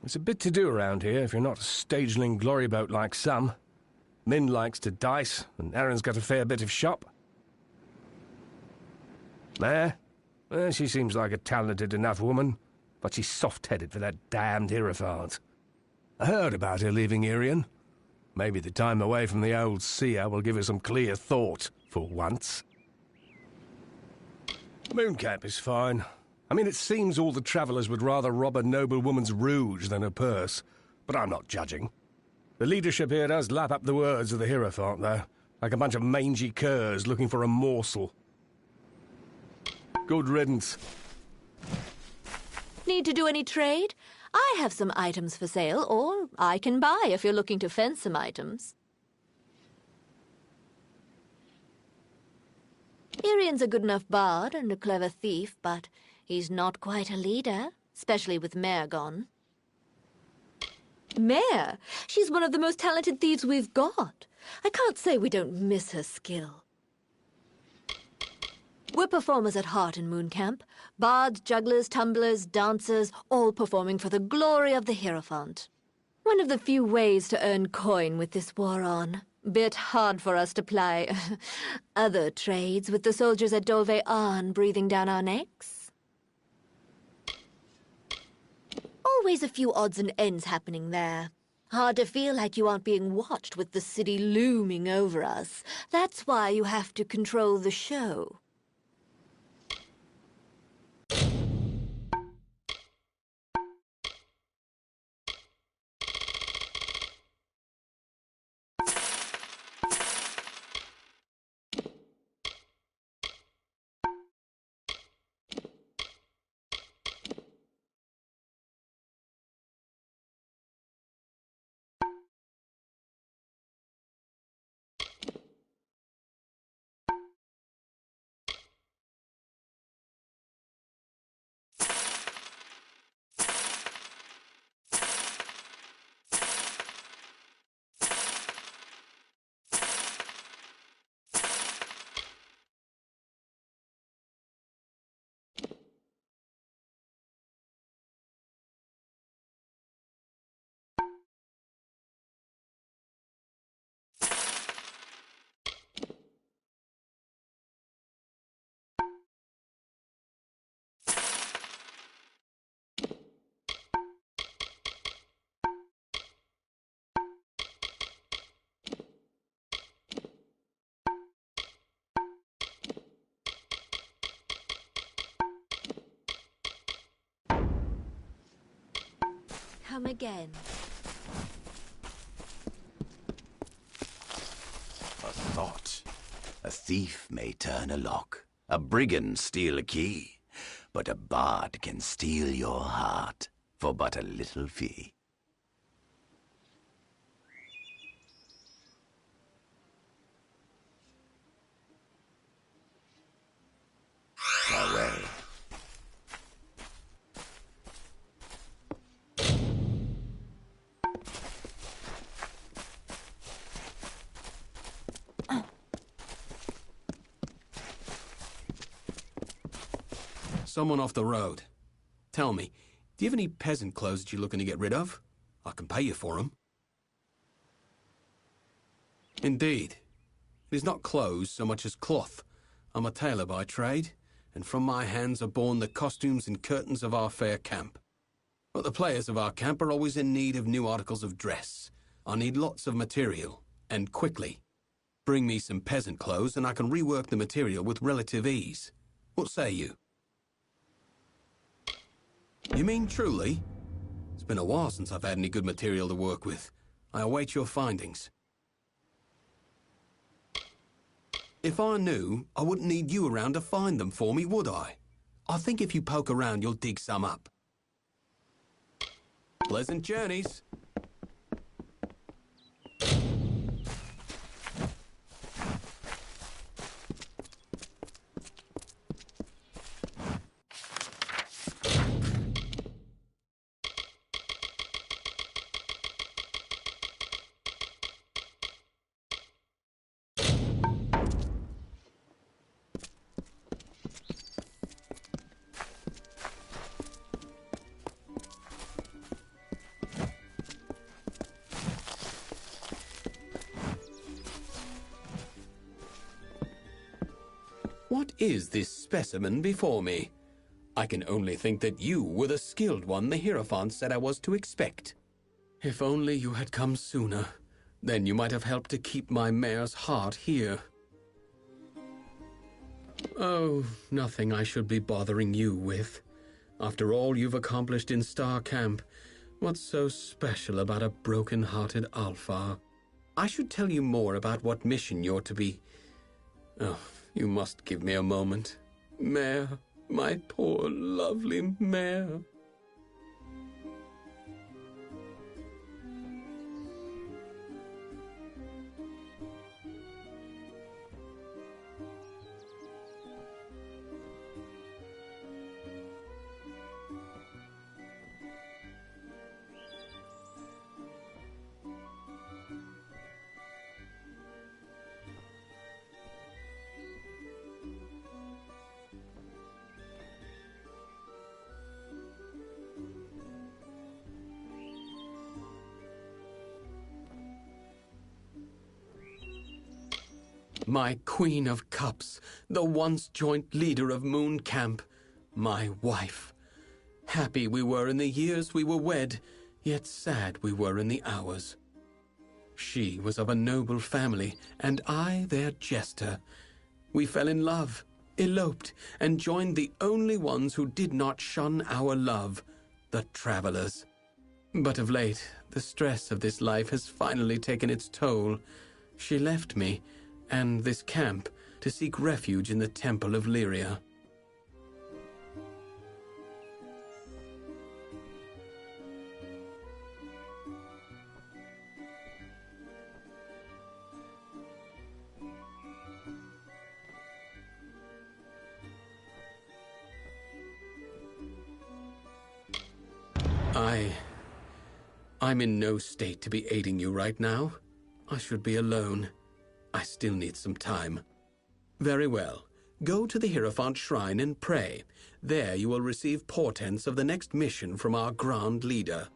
There's a bit to do around here if you're not a stageling gloryboat like some. Min likes to dice, and Erin's got a fair bit of shop. There? Well, she seems like a talented enough woman, but she's soft-headed for that damned Hierophant. I heard about her leaving Irian. Maybe the time away from the old seer will give her some clear thought, for once. Mooncamp is fine. I mean, it seems all the travellers would rather rob a noblewoman's rouge than her purse, but I'm not judging. The leadership here does lap up the words of the Hierophant, though, like a bunch of mangy curs looking for a morsel. Good riddance. Need to do any trade? I have some items for sale, or I can buy if you're looking to fence some items. Irian's a good enough bard and a clever thief, but he's not quite a leader, especially with Mare gone. Mare? She's one of the most talented thieves we've got. I can't say we don't miss her skill. We're performers at heart in Mooncamp. Bards, jugglers, tumblers, dancers, all performing for the glory of the Hierophant. One of the few ways to earn coin with this war on. Bit hard for us to ply other trades with the soldiers at Dolve Arn breathing down our necks. Always a few odds and ends happening there. Hard to feel like you aren't being watched with the city looming over us. That's why you have to control the show. Come again. A thought. A thief may turn a lock, a brigand steal a key, but a bard can steal your heart for but a little fee. Farewell. Someone off the road. Tell me, do you have any peasant clothes that you're looking to get rid of? I can pay you for them. Indeed. It is not clothes so much as cloth. I'm a tailor by trade, and from my hands are born the costumes and curtains of our fair camp. But the players of our camp are always in need of new articles of dress. I need lots of material, and quickly. Bring me some peasant clothes, and I can rework the material with relative ease. What say you? You mean truly? It's been a while since I've had any good material to work with. I await your findings. If I knew, I wouldn't need you around to find them for me, would I? I think if you poke around, you'll dig some up. Pleasant journeys. is this specimen before me? I can only think that you were the skilled one the Hierophant said I was to expect. If only you had come sooner, then you might have helped to keep my mare's heart here. Oh, nothing I should be bothering you with. After all you've accomplished in Star Camp, what's so special about a broken-hearted Alpha? I should tell you more about what mission you're to be. Oh, you must give me a moment. Mare, my poor, lovely mare. My Queen of Cups, the once joint leader of Moon Camp, my wife. Happy we were in the years we were wed, yet sad we were in the hours. She was of a noble family, and I their jester. We fell in love, eloped, and joined the only ones who did not shun our love, the travelers. But of late, the stress of this life has finally taken its toll. She left me, and this camp, to seek refuge in the Temple of Lyria. I'm in no state to be aiding you right now. I should be alone. I still need some time. Very well. Go to the Hierophant Shrine and pray. There you will receive portents of the next mission from our Grand Leader.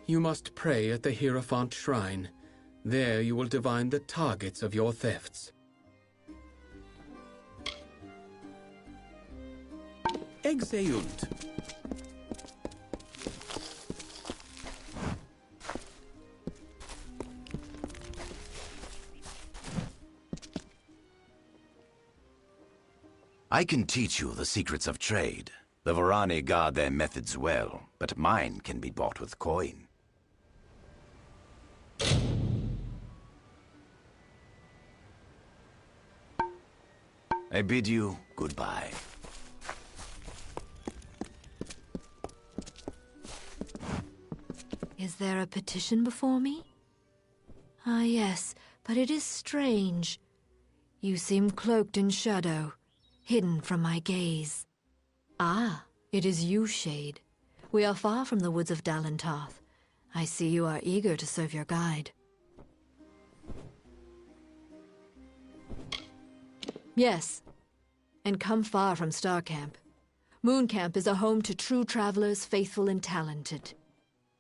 You must pray at the Hierophant Shrine. There you will divine the targets of your thefts. Exeunt. I can teach you the secrets of trade. The Varani guard their methods well, but mine can be bought with coin. I bid you goodbye. Is there a petition before me? Ah, yes, but it is strange. You seem cloaked in shadow, hidden from my gaze. Ah, it is you, Shade. We are far from the woods of Dalentarth. I see you are eager to serve your guide. Yes, and come far from Star Camp. Moon Camp is a home to true travelers, faithful and talented.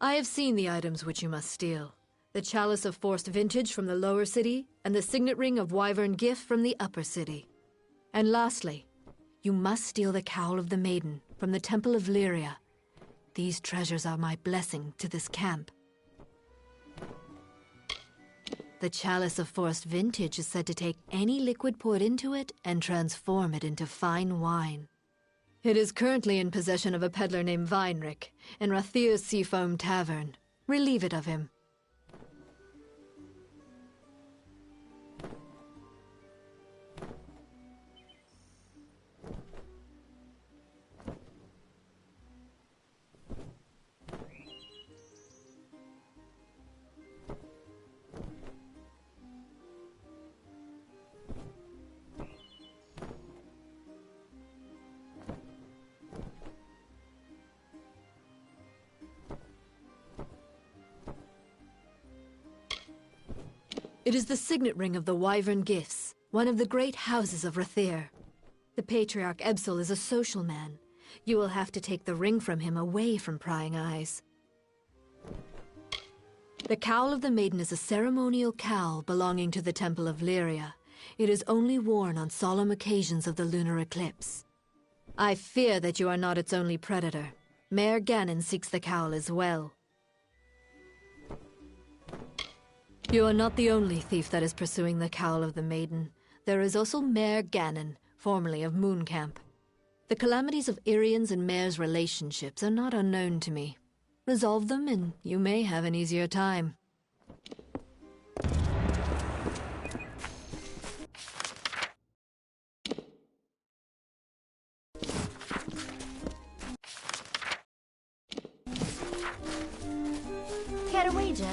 I have seen the items which you must steal. The Chalice of Forced Vintage from the lower city, and the Signet Ring of Wyvern Gift from the upper city. And lastly, you must steal the Cowl of the Maiden from the Temple of Lyria. These treasures are my blessing to this camp. The Chalice of Forced Vintage is said to take any liquid poured into it and transform it into fine wine. It is currently in possession of a peddler named Weinrich in Rathir's Seafoam Tavern. Relieve it of him. It is the signet ring of the Wyvern Gifts, one of the great houses of Rathir. The Patriarch Ebsel is a social man. You will have to take the ring from him away from prying eyes. The Cowl of the Maiden is a ceremonial cowl belonging to the Temple of Lyria. It is only worn on solemn occasions of the lunar eclipse. I fear that you are not its only predator. Mayor Ganon seeks the cowl as well. You are not the only thief that is pursuing the Cowl of the Maiden. There is also Mayor Ganon, formerly of Mooncamp. The calamities of Irian's and Mayor's relationships are not unknown to me. Resolve them and you may have an easier time. Care a wager?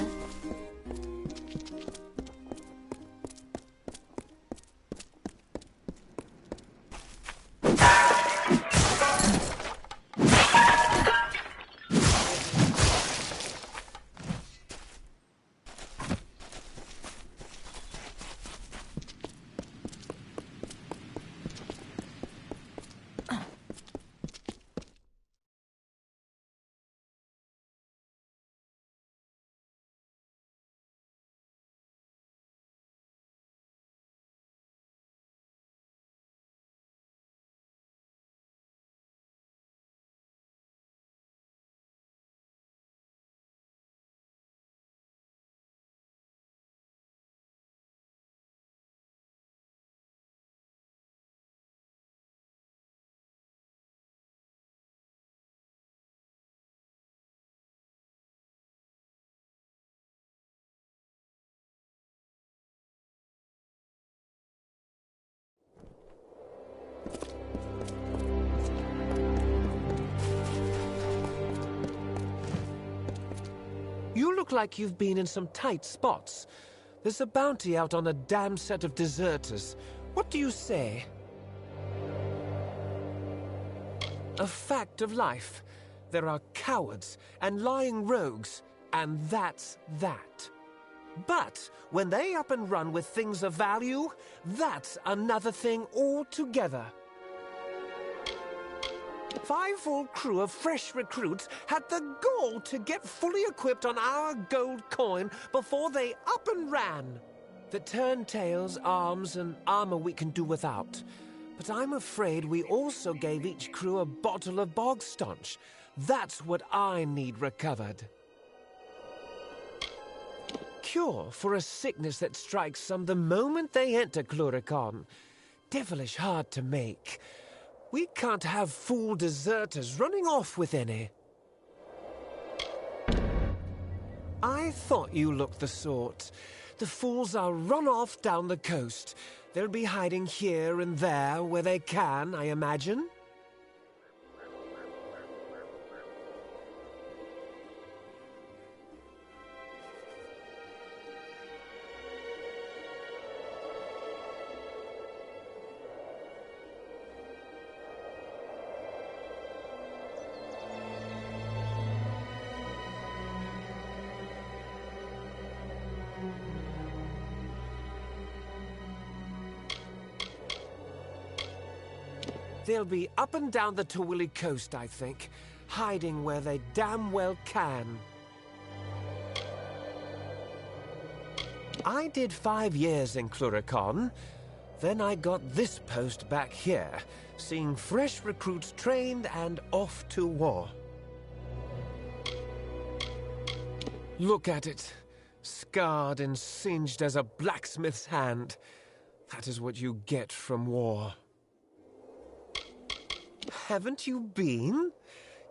You look like you've been in some tight spots. There's a bounty out on a damn set of deserters. What do you say? A fact of life. There are cowards and lying rogues, and that's that. But when they up and run with things of value, that's another thing altogether. 5 full crew of fresh recruits had the gall to get fully equipped on our gold coin before they up and ran. The turntails, arms, and armor we can do without. But I'm afraid we also gave each crew a bottle of bog staunch. That's what I need recovered. Cure for a sickness that strikes some the moment they enter Cluricon. Devilish hard to make. We can't have fool deserters running off with any. I thought you looked the sort. The fools are run off down the coast. They'll be hiding here and there where they can, I imagine. They'll be up and down the Tawili coast, I think, hiding where they damn well can. I did 5 years in Cluricon. Then I got this post back here, seeing fresh recruits trained and off to war. Look at it, scarred and singed as a blacksmith's hand. That is what you get from war. Haven't you been?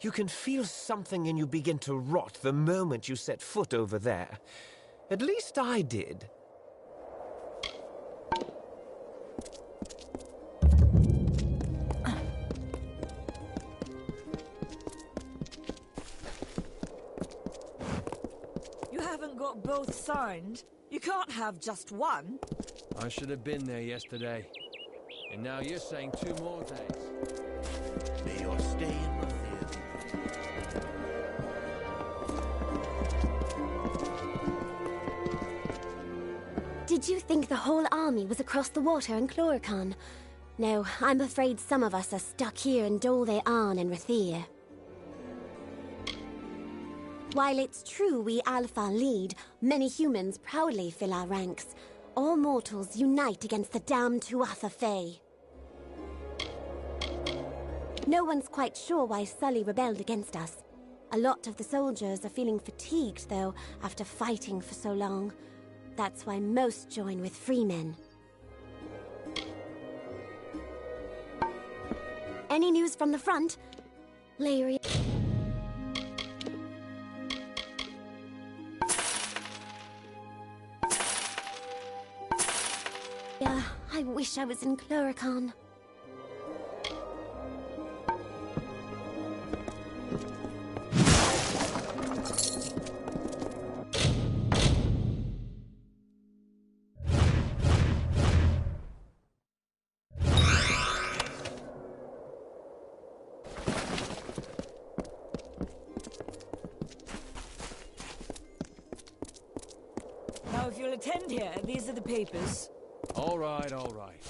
You can feel something in you begin to rot the moment you set foot over there. At least I did. You haven't got both signed. You can't have just one. I should have been there yesterday. And now you're saying 2 more days. May your stay in Rathir. Did you think the whole army was across the water in Cluricon? No, I'm afraid some of us are stuck here in Dol Arn and Rathir. While it's true we Alpha lead, many humans proudly fill our ranks. All mortals unite against the damned Tuatha Fae. No one's quite sure why Sully rebelled against us. A lot of the soldiers are feeling fatigued, though, after fighting for so long. That's why most join with freemen. Any news from the front? Larry. Yeah, I wish I was in Chloricon. Now, if you'll attend here, these are the papers. All right, all right.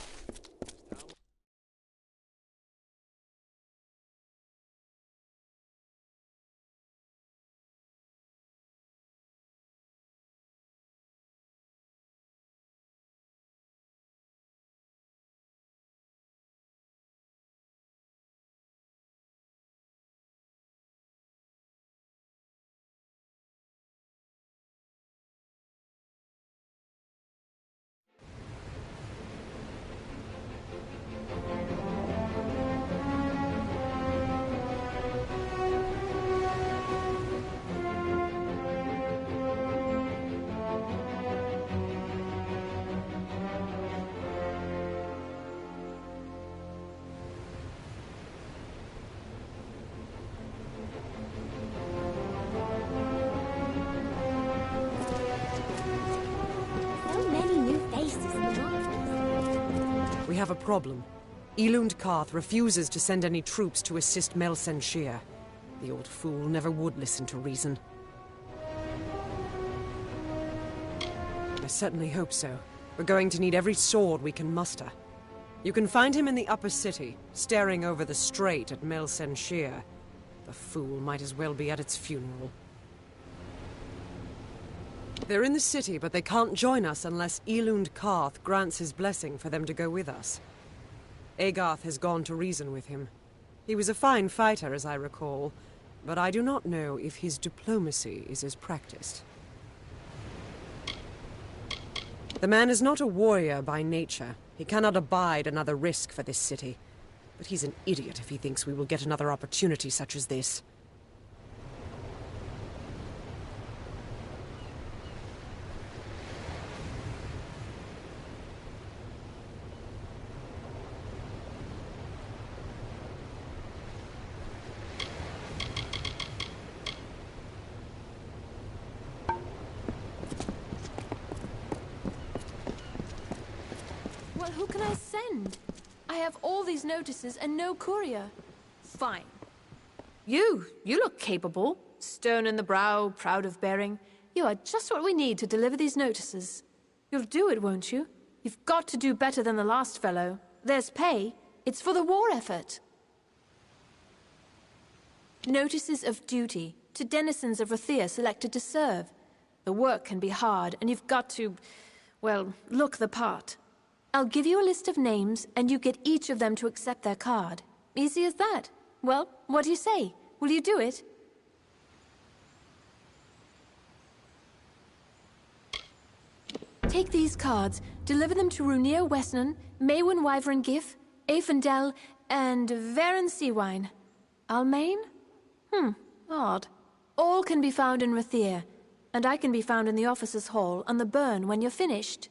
We have a problem. Elund Karth refuses to send any troops to assist Melsen Shear. The old fool never would listen to reason. I certainly hope so. We're going to need every sword we can muster. You can find him in the upper city, staring over the strait at Melsen Shear. The fool might as well be at its funeral. They're in the city, but they can't join us unless Elund Karth grants his blessing for them to go with us. Agarth has gone to reason with him. He was a fine fighter, as I recall, but I do not know if his diplomacy is as practiced. The man is not a warrior by nature. He cannot abide another risk for this city. But he's an idiot if he thinks we will get another opportunity such as this. Well, who can I send? I have all these notices and no courier. Fine. You look capable. Stern in the brow, proud of bearing. You are just what we need to deliver these notices. You'll do it, won't you? You've got to do better than the last fellow. There's pay. It's for the war effort. Notices of duty to denizens of Rathia selected to serve. The work can be hard, and you've got to, well, look the part. I'll give you a list of names, and you get each of them to accept their card. Easy as that. Well, what do you say? Will you do it? Take these cards, deliver them to Runir Wesnan, Maywin Wyvern Gif, Aefendel, and Varen Seawine. Almain? Odd. All can be found in Rathir, and I can be found in the officers' hall on the burn when you're finished.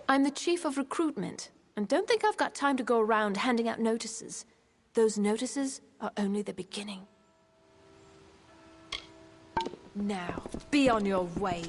I'm the chief of recruitment, and don't think I've got time to go around handing out notices. Those notices are only the beginning. Now, be on your way.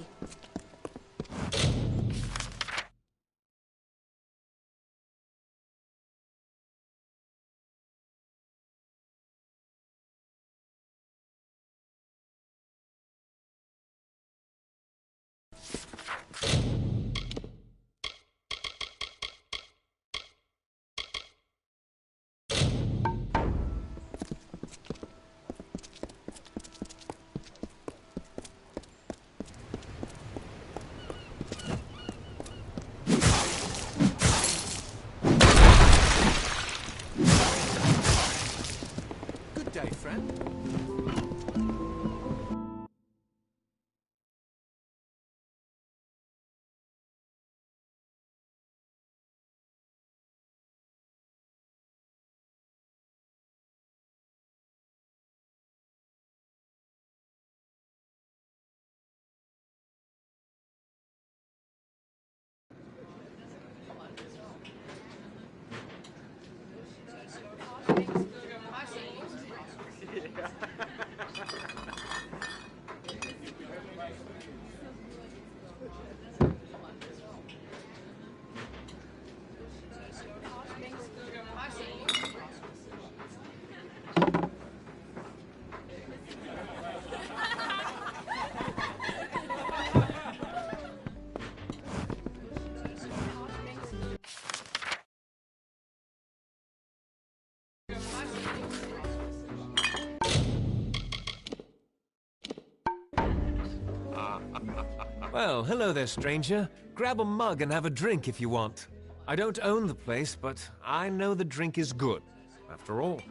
Well, hello there, stranger. Grab a mug and have a drink if you want. I don't own the place, but I know the drink is good. After all,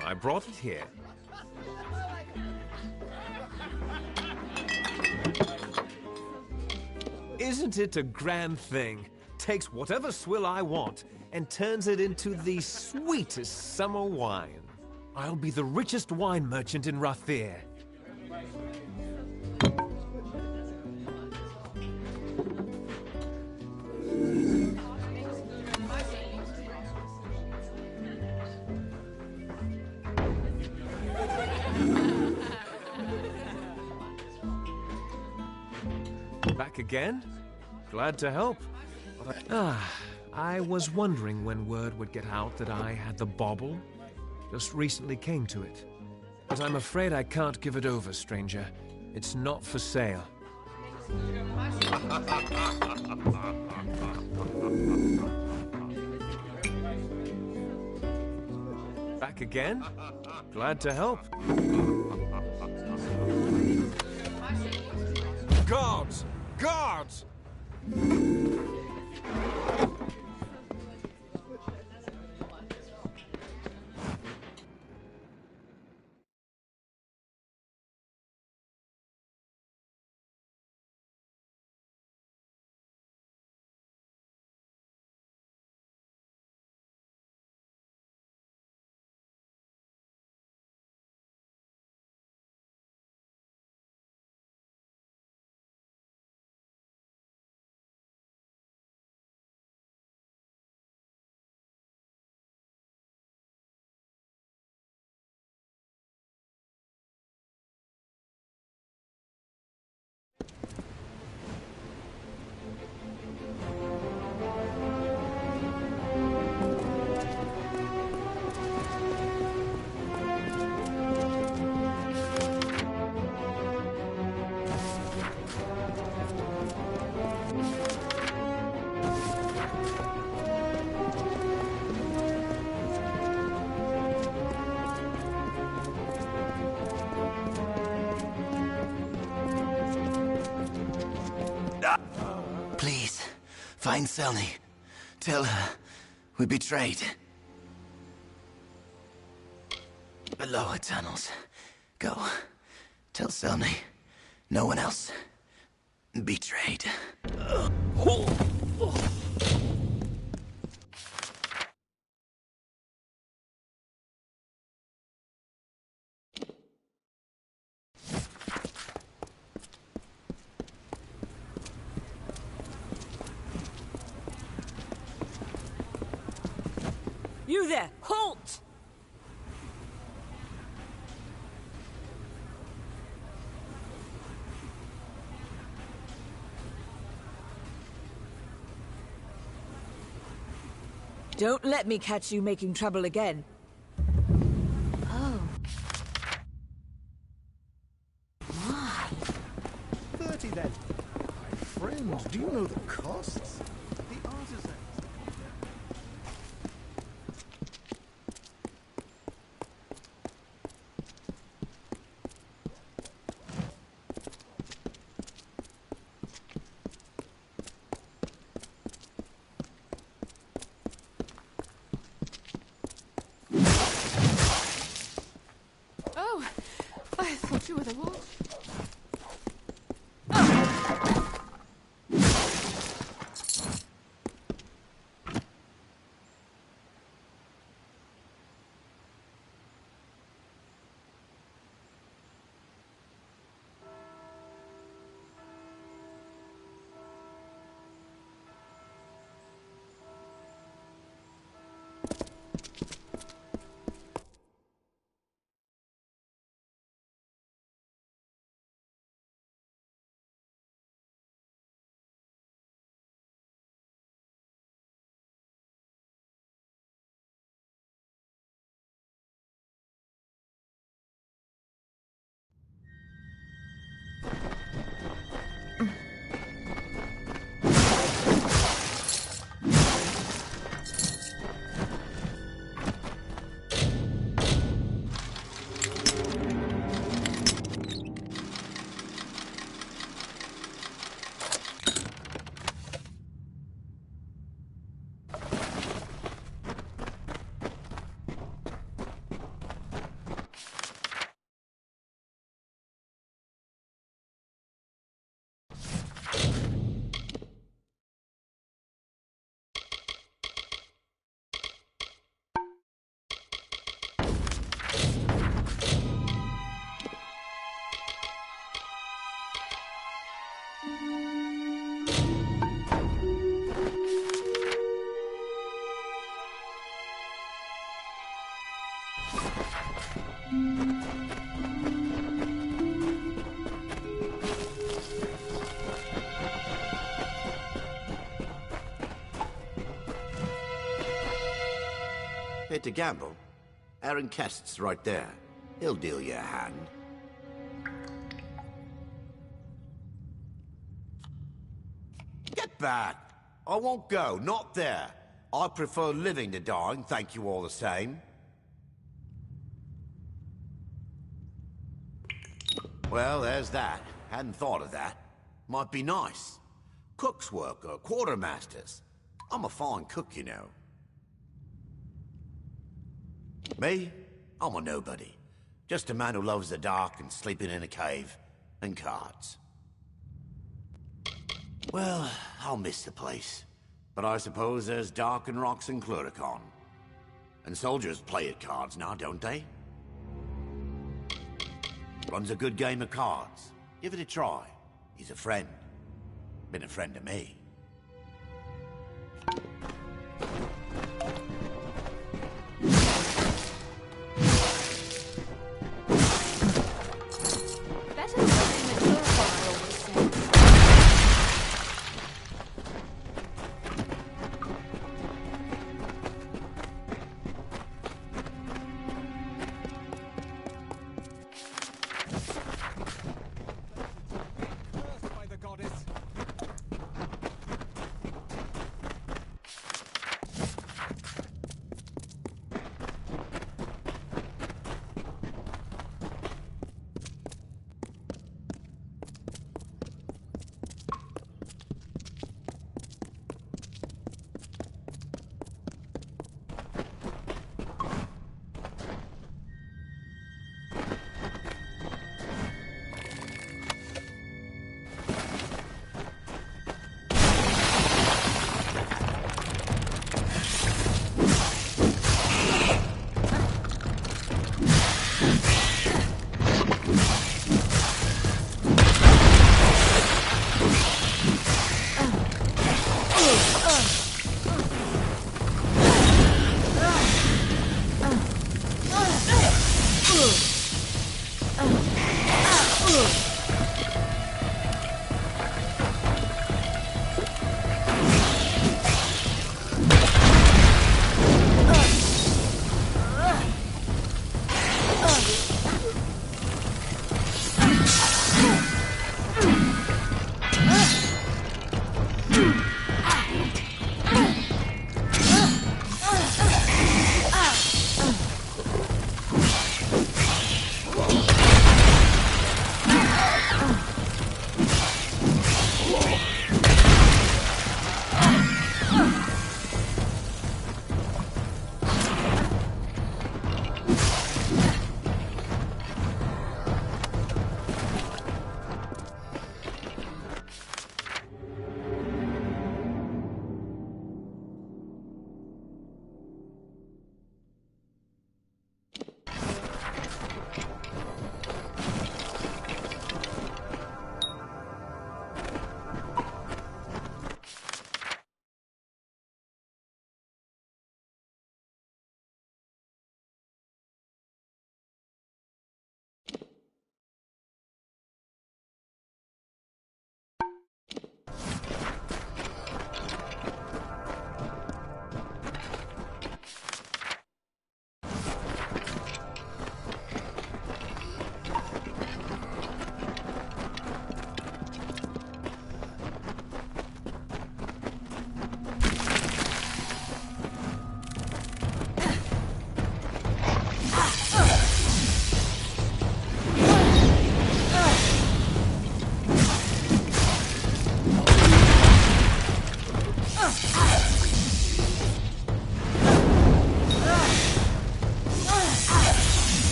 I brought it here. Isn't it a grand thing? Takes whatever swill I want and turns it into the sweetest summer wine. I'll be the richest wine merchant in Rathir. Back again? Glad to help. I was wondering when word would get out that I had the bauble. Just recently came to it. But I'm afraid I can't give it over, stranger. It's not for sale. Back again? Glad to help. Guards! Guards! Please, find Selny. Tell her we betrayed. The lower tunnels. Go. Tell Selny. No one else. Betrayed. You there! Halt! Don't let me catch you making trouble again. Oh. 30 then. My friend, do you know the costs? The artisans. Oh, I thought you were the wolf. Fit to gamble? Aaron Kest's right there. He'll deal you a hand. Get back! I won't go, not there. I prefer living to dying, thank you all the same. Well, there's that. Hadn't thought of that. Might be nice. Cook's work or quartermaster's. I'm a fine cook, you know. Me? I'm a nobody. Just a man who loves the dark and sleeping in a cave. And cards. Well, I'll miss the place. But I suppose there's dark and rocks in Cluricon. And soldiers play at cards now, don't they? Runs a good game of cards. Give it a try. He's a friend. Been a friend to me. Better than playing with Cluricon, I always say.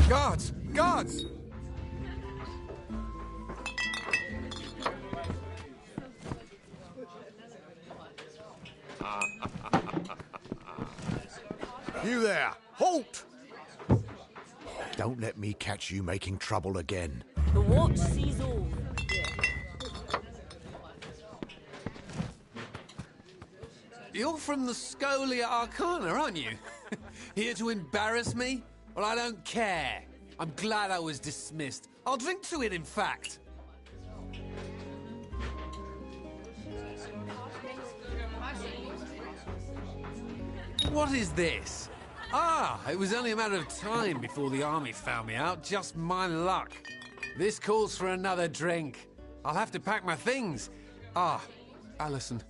Guards! Guards! You there! Halt! Don't let me catch you making trouble again. The watch sees all. You're from the Scholia Arcana, aren't you? Here to embarrass me? Well, I don't care. I'm glad I was dismissed. I'll drink to it, in fact. What is this? Ah, it was only a matter of time before the army found me out. Just my luck. This calls for another drink. I'll have to pack my things. Ah, Alison.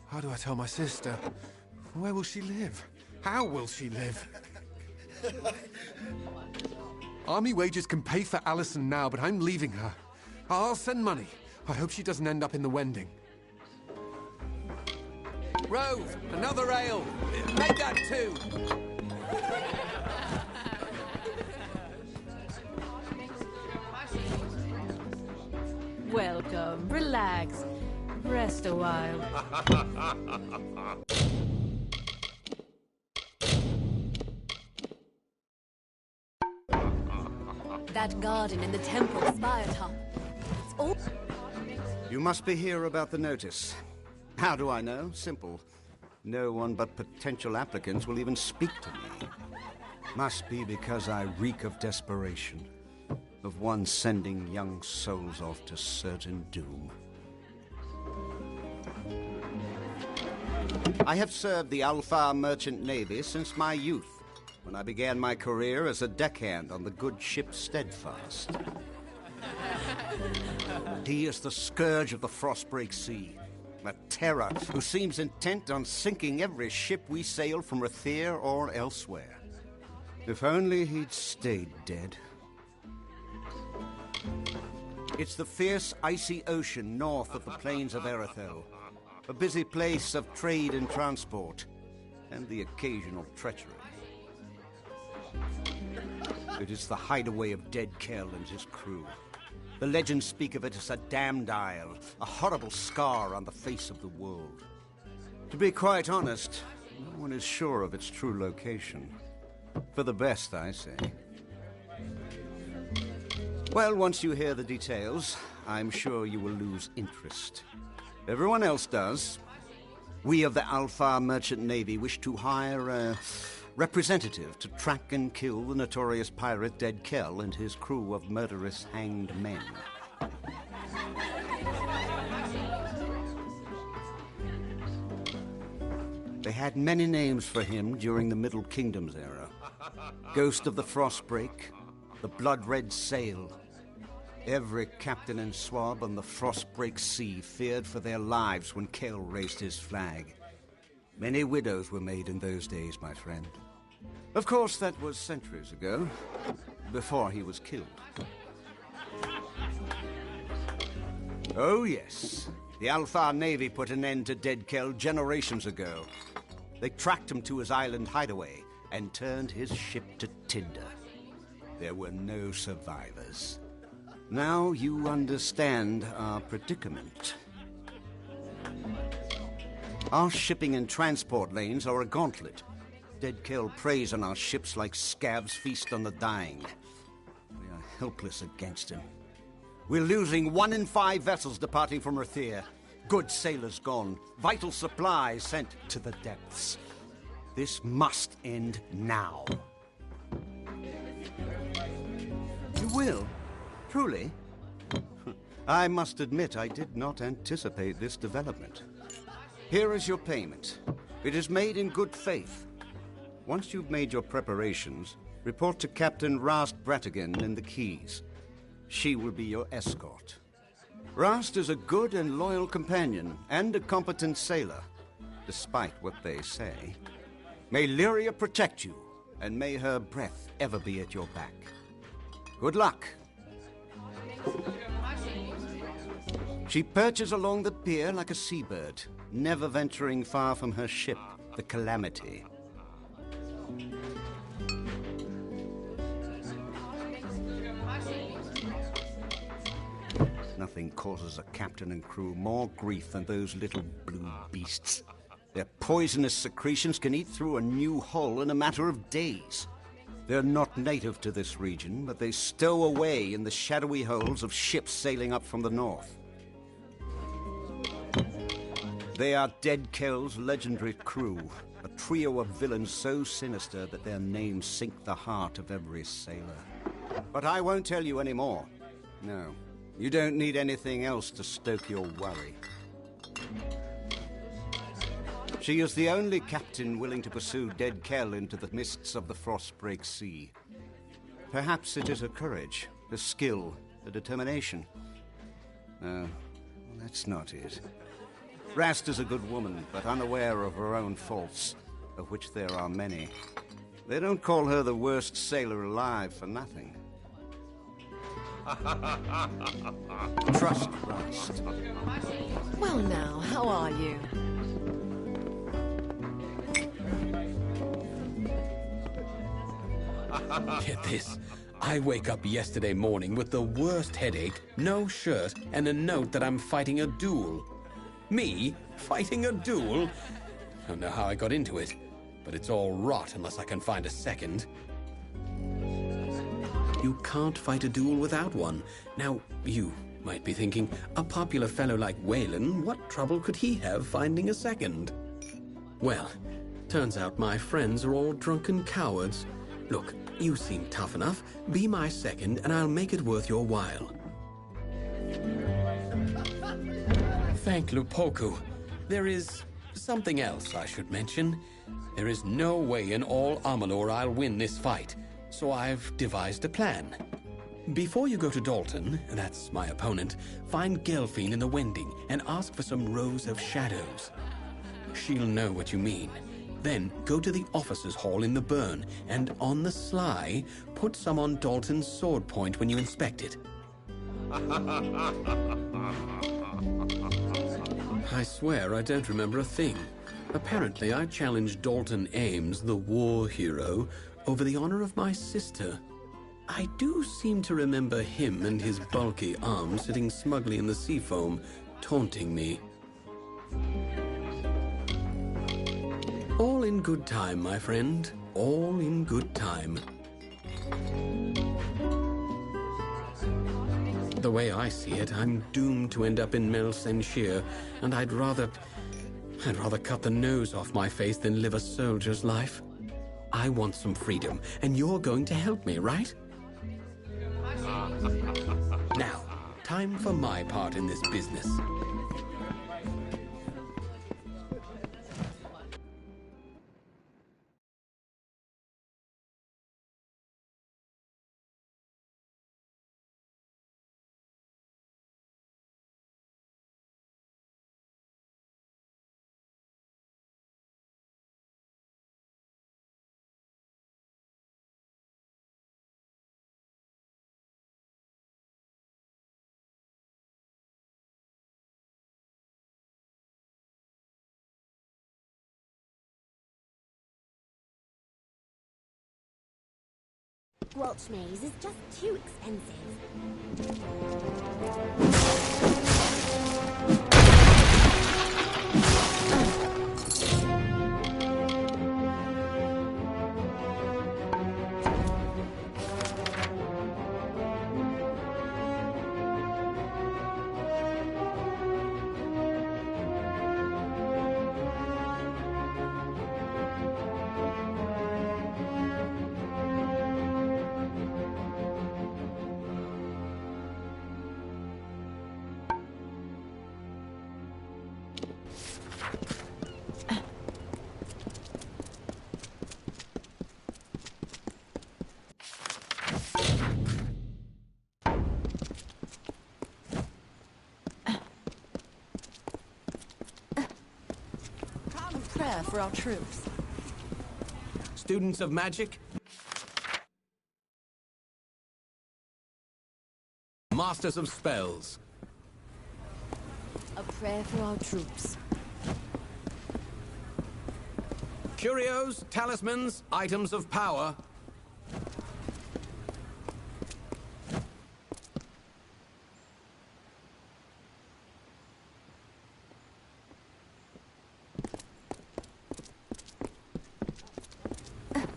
How do I tell my sister? Where will she live? How will she live? Army wages can pay for Alison now, but I'm leaving her. I'll send money. I hope she doesn't end up in the Wending. Rove, another ale. Make that two. Welcome. Relax. Rest a while. That garden in the temple spire top. It's all... You must be here about the notice. How do I know? Simple. No one but potential applicants will even speak to me. Must be because I reek of desperation. Of one sending young souls off to certain doom. I have served the Alfar Merchant Navy since my youth, when I began my career as a deckhand on the good ship Steadfast. He is the scourge of the Frostbreak Sea, a terror who seems intent on sinking every ship we sail from Rathir or elsewhere. If only he'd stayed dead. It's the fierce, icy ocean north of the plains of Erethel, a busy place of trade and transport, and the occasional treachery. It is the hideaway of Dead Kell and his crew. The legends speak of it as a damned isle, a horrible scar on the face of the world. To be quite honest, no one is sure of its true location. For the best, I say. Well, once you hear the details, I'm sure you will lose interest. Everyone else does. We of the Alfar Merchant Navy wish to hire a representative to track and kill the notorious pirate Dead Kell and his crew of murderous hanged men. They had many names for him during the Middle Kingdom's era. Ghost of the Frostbreak, the Blood-Red Sail. Every captain and swab on the Frostbreak Sea feared for their lives when Kell raised his flag. Many widows were made in those days, my friend. Of course, that was centuries ago, before he was killed. Oh yes, the Alfar Navy put an end to Dead Kell generations ago. They tracked him to his island hideaway and turned his ship to tinder. There were no survivors. Now you understand our predicament. Our shipping and transport lanes are a gauntlet. Dead Kell preys on our ships like scabs feast on the dying. We are helpless against him. We're losing 1 in 5 vessels departing from Rathir. Good sailors gone, vital supplies sent to the depths. This must end now. You will? Truly? I must admit I did not anticipate this development. Here is your payment. It is made in good faith. Once you've made your preparations, report to Captain Rast Bratigan in the Keys. She will be your escort. Rast is a good and loyal companion, and a competent sailor, despite what they say. May Lyria protect you, and may her breath ever be at your back. Good luck. She perches along the pier like a seabird, never venturing far from her ship, the Calamity. Nothing causes a captain and crew more grief than those little blue beasts. Their poisonous secretions can eat through a new hull in a matter of days. They're not native to this region, but they stow away in the shadowy holes of ships sailing up from the north. They are Dead Kell's legendary crew, a trio of villains so sinister that their names sink the heart of every sailor. But I won't tell you any more. No, you don't need anything else to stoke your worry. She is the only captain willing to pursue Dead Kell into the mists of the Frostbreak Sea. Perhaps it is her courage, her skill, her determination. No, that's not it. Rast is a good woman, but unaware of her own faults, of which there are many. They don't call her the worst sailor alive for nothing. Trust Rast. Well now, how are you? Get this. I wake up yesterday morning with the worst headache, no shirt, and a note that I'm fighting a duel. Me? Fighting a duel? I don't know how I got into it, but it's all rot unless I can find a second. You can't fight a duel without one. Now, you might be thinking, a popular fellow like Waylon, what trouble could he have finding a second? Well, turns out my friends are all drunken cowards. Look, you seem tough enough. Be my second, and I'll make it worth your while. Thank Lupoku. There is something else I should mention. There is no way in all Amalur I'll win this fight, so I've devised a plan. Before you go to Dalton, that's my opponent, find Gelfine in the Wending and ask for some rows of shadows. She'll know what you mean. Then go to the officers' hall in the burn, and on the sly, put some on Dalton's sword point when you inspect it. I swear I don't remember a thing. Apparently I challenged Dalton Ames, the war hero, over the honor of my sister. I do seem to remember him and his bulky arm sitting smugly in the sea foam, taunting me. All in good time, my friend. All in good time. The way I see it, I'm doomed to end up in Mel Senshir, and I'd rather cut the nose off my face than live a soldier's life. I want some freedom, and you're going to help me, right? Now, time for my part in this business. Squelch Maze is just too expensive. Prayer for our troops. Students of magic? Masters of spells? A prayer for our troops. Curios, talismans, items of power?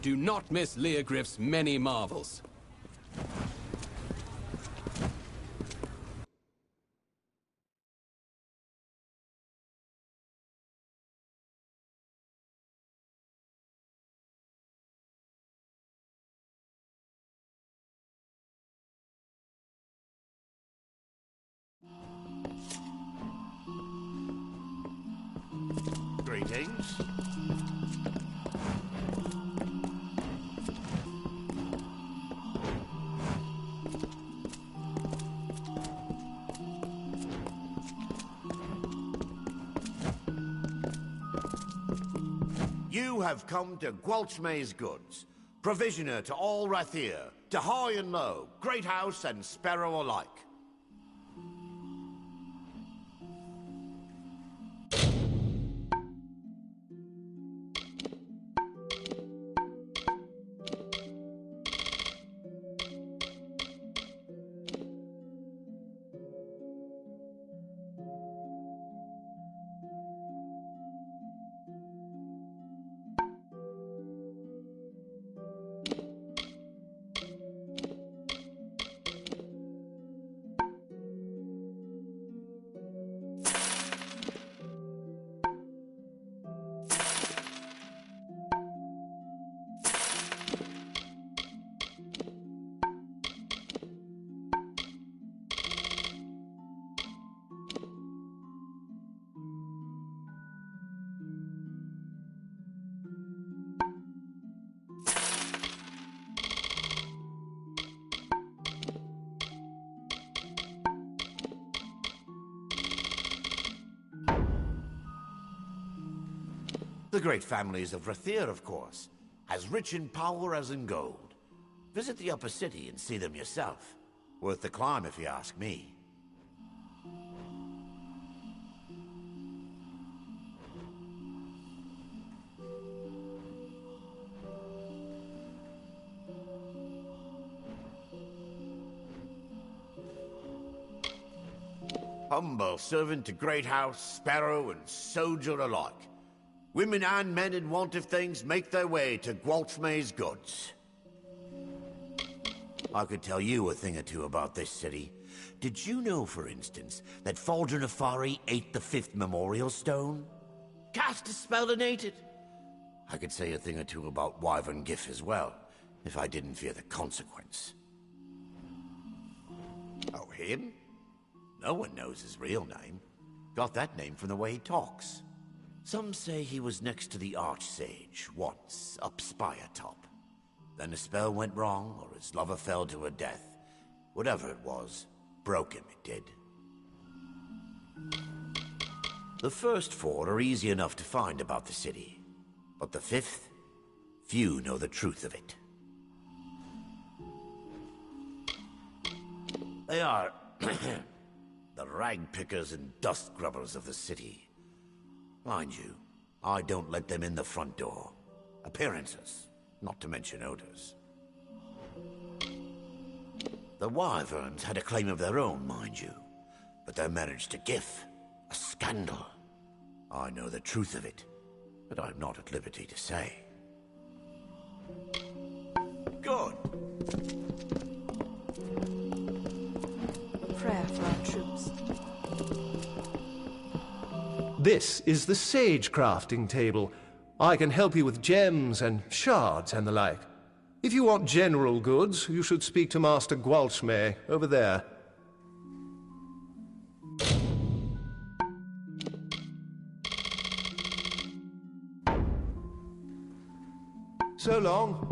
Do not miss Leogriff's many marvels. Greetings. You have come to Gwalchmay's goods, provisioner to all Rathir, to high and low, great house and sparrow alike. The great families of Rathir, of course, as rich in power as in gold. Visit the upper city and see them yourself. Worth the climb, if you ask me. Humble servant to great house, sparrow and soldier alike. Women and men in want of things make their way to Gwalchmay's goods. I could tell you a thing or two about this city. Did you know, for instance, that Faldra Nefari ate the 5th memorial stone? Cast a spell and ate it. I could say a thing or two about Wyvern Gif as well, if I didn't fear the consequence. Oh, him? No one knows his real name. Got that name from the way he talks. Some say he was next to the Archsage, once, up Spire Top. Then a spell went wrong, or his lover fell to her death. Whatever it was, broke him, it did. The first 4 are easy enough to find about the city. But the 5th, few know the truth of it. They are the rag pickers and dust grubbers of the city. Mind you, I don't let them in the front door. Appearances, not to mention odors. The Wyverns had a claim of their own, mind you, but their marriage to Gif, a scandal. I know the truth of it, but I'm not at liberty to say. Good. Prayer for our troops. This is the Sage Crafting Table. I can help you with gems and shards and the like. If you want general goods, you should speak to Master Gwalchmay over there. So long.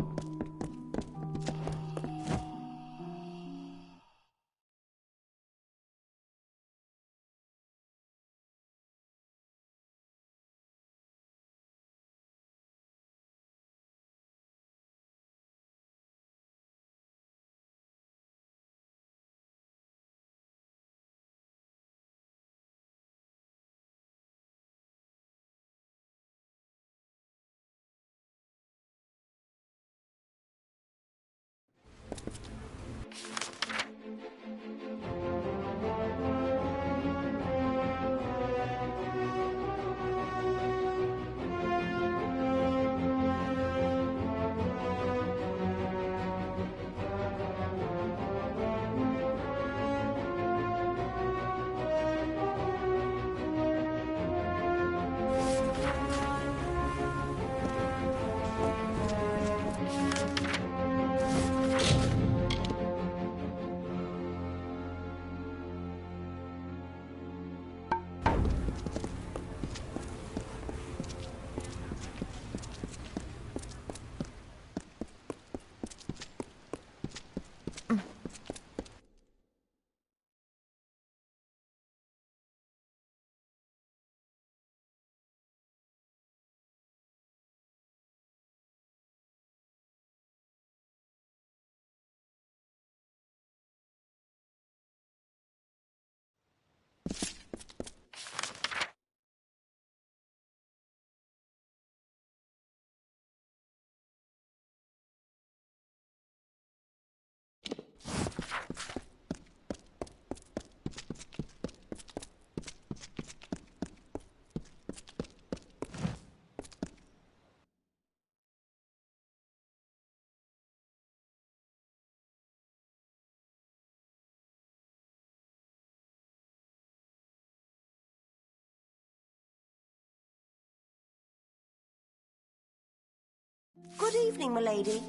Good evening, milady.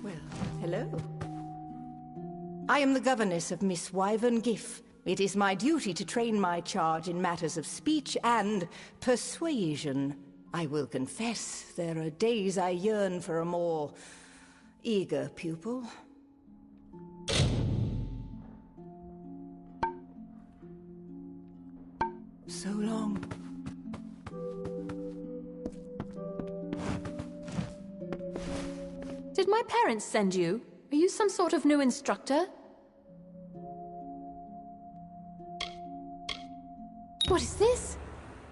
Well, hello. I am the governess of Miss Wyvern Giff. It is my duty to train my charge in matters of speech and persuasion. I will confess, there are days I yearn for a more eager pupil. So long. Did my parents send you? Are you some sort of new instructor? What is this?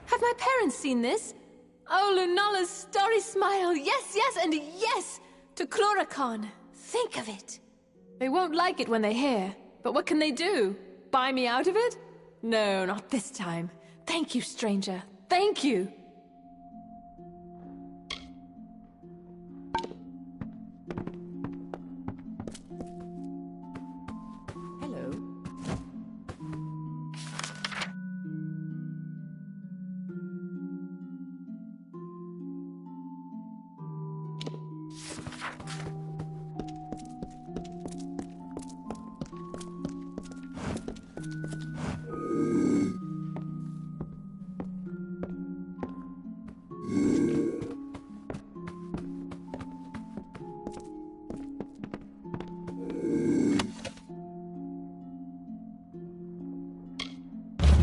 Have my parents seen this? Oh, Lunala's starry smile! Yes, yes, and yes! To Chloracon! Think of it! They won't like it when they hear, but what can they do? Buy me out of it? No, not this time. Thank you, stranger. Thank you!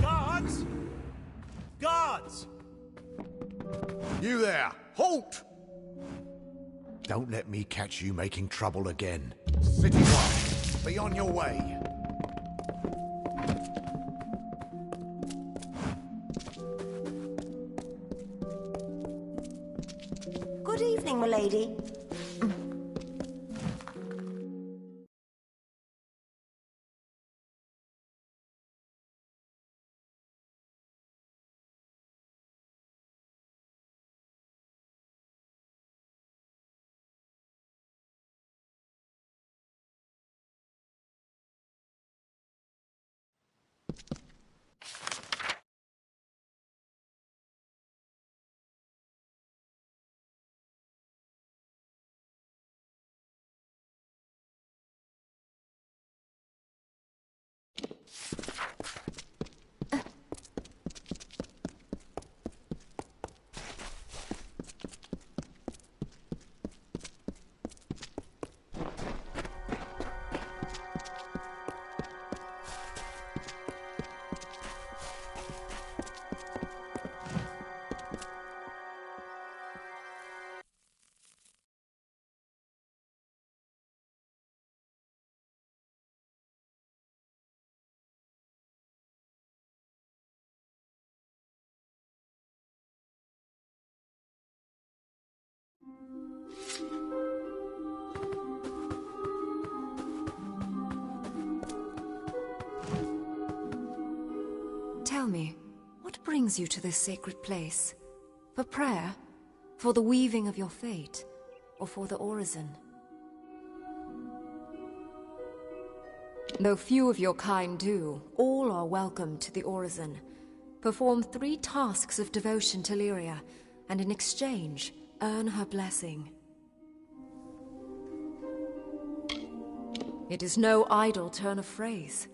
Guards! Guards! You there! Halt! Don't let me catch you making trouble again. City One, be on your way. Good evening, milady. Tell me, what brings you to this sacred place? For prayer? For the weaving of your fate? Or for the orison? Though few of your kind do, all are welcome to the orison. Perform 3 tasks of devotion to Lyria, and in exchange, earn her blessing. It is no idle turn of phrase.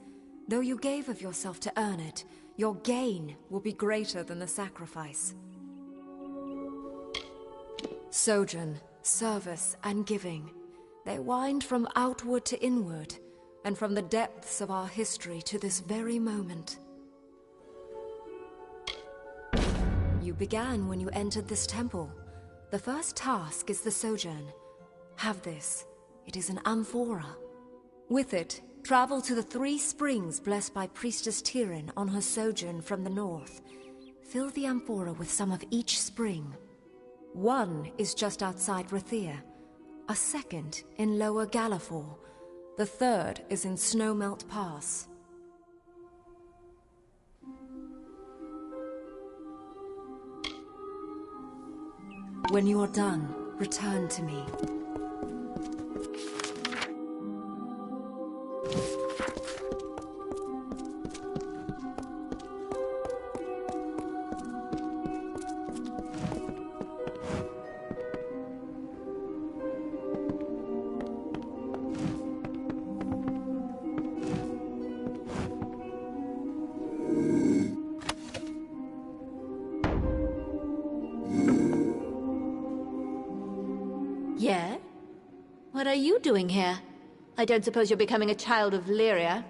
Though you gave of yourself to earn it, your gain will be greater than the sacrifice. Sojourn, service, and giving, they wind from outward to inward, and from the depths of our history to this very moment. You began when you entered this temple. The first task is the sojourn. Have this. It is an amphora. With it, travel to the 3 springs blessed by Priestess Tyrian on her sojourn from the north. Fill the amphora with some of each spring. 1 is just outside Rathir, a 2nd in Lower Galafor, the 3rd is in Snowmelt Pass. When you are done, return to me. What are you doing here? I don't suppose you're becoming a child of Lyria?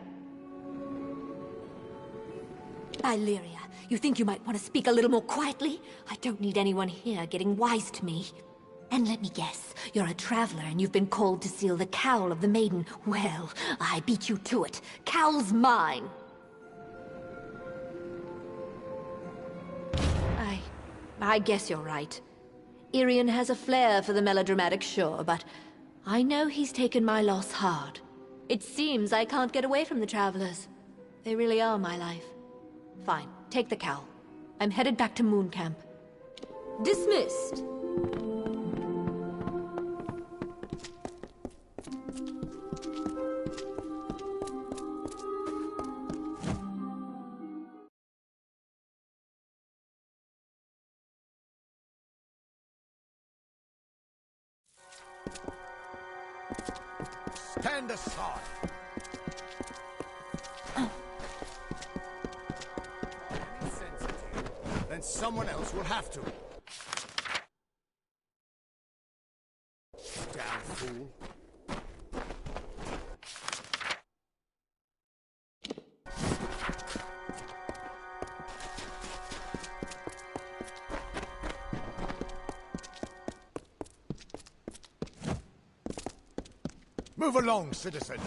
By Lyria, you think you might want to speak a little more quietly? I don't need anyone here getting wise to me. And let me guess, you're a traveler and you've been called to seal the cowl of the maiden. Well, I beat you to it. Cowl's mine. I guess you're right. Irian has a flair for the melodramatic, sure, but I know he's taken my loss hard. It seems I can't get away from the travelers. They really are my life. Fine, take the cowl. I'm headed back to Moon Camp. Dismissed. Stand aside. Then someone else will have to. Damn fool. Move along, citizen.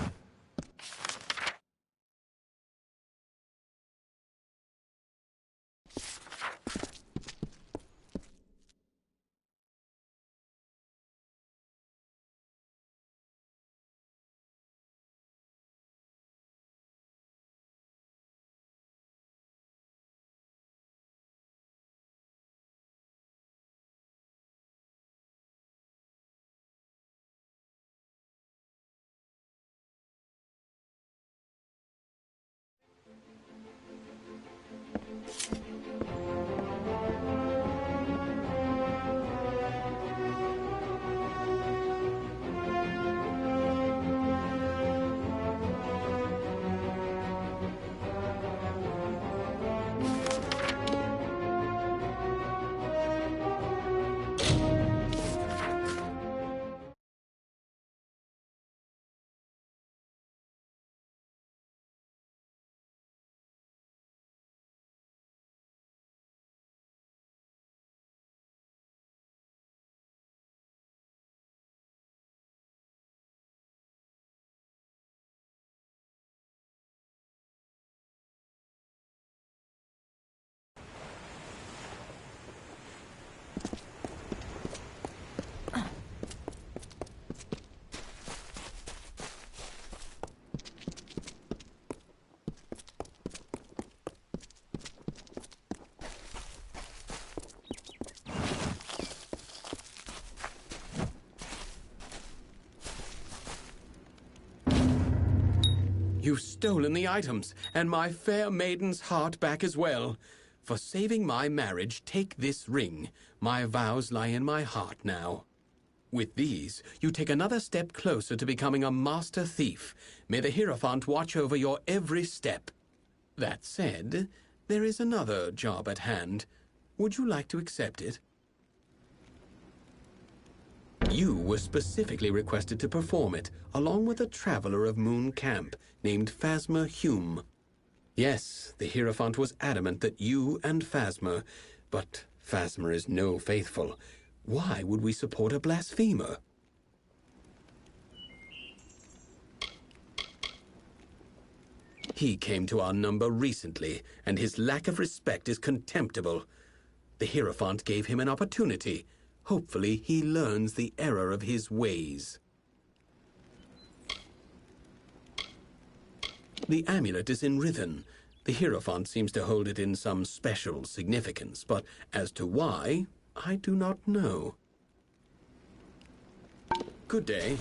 You've stolen the items, and my fair maiden's heart back as well. For saving my marriage, take this ring. My vows lie in my heart now. With these, you take another step closer to becoming a master thief. May the Hierophant watch over your every step. That said, there is another job at hand. Would you like to accept it? You were specifically requested to perform it, along with a traveler of Moon Camp named Phasma Hume. Yes, the Hierophant was adamant that you and Phasma, but Phasma is no faithful. Why would we support a blasphemer? He came to our number recently, and his lack of respect is contemptible. The Hierophant gave him an opportunity. Hopefully, he learns the error of his ways. The amulet is in Rithen. The Hierophant seems to hold it in some special significance, but as to why, I do not know. Good day.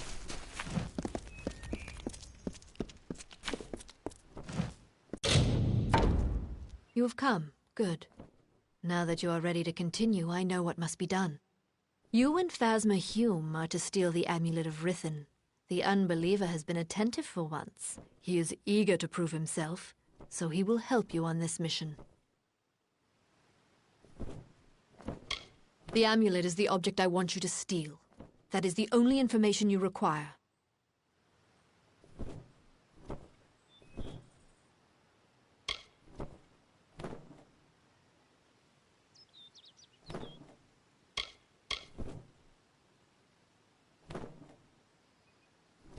You have come. Good. Now that you are ready to continue, I know what must be done. You and Phasma Hume are to steal the Amulet of Rithen. The unbeliever has been attentive for once. He is eager to prove himself, so he will help you on this mission. The amulet is the object I want you to steal. That is the only information you require.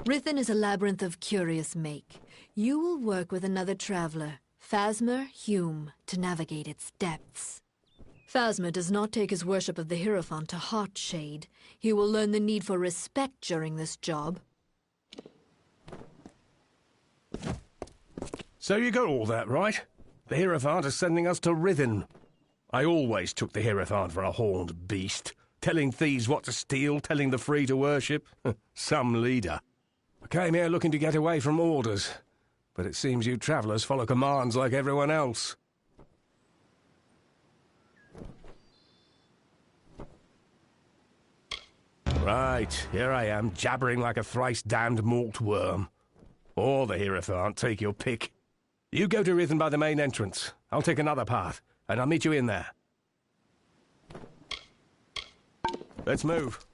Rithen is a labyrinth of curious make. You will work with another traveler, Phasmer Hume, to navigate its depths. Phasmer does not take his worship of the Hierophant to heart, Shade. He will learn the need for respect during this job. So you got all that right? The Hierophant is sending us to Rithen. I always took the Hierophant for a horned beast, telling thieves what to steal, telling the free to worship. Some leader. I came here looking to get away from orders, but it seems you travellers follow commands like everyone else. Right, here I am, jabbering like a thrice-damned malt worm. Or the Hierophant, take your pick. You go to Rithen by the main entrance. I'll take another path, and I'll meet you in there. Let's move.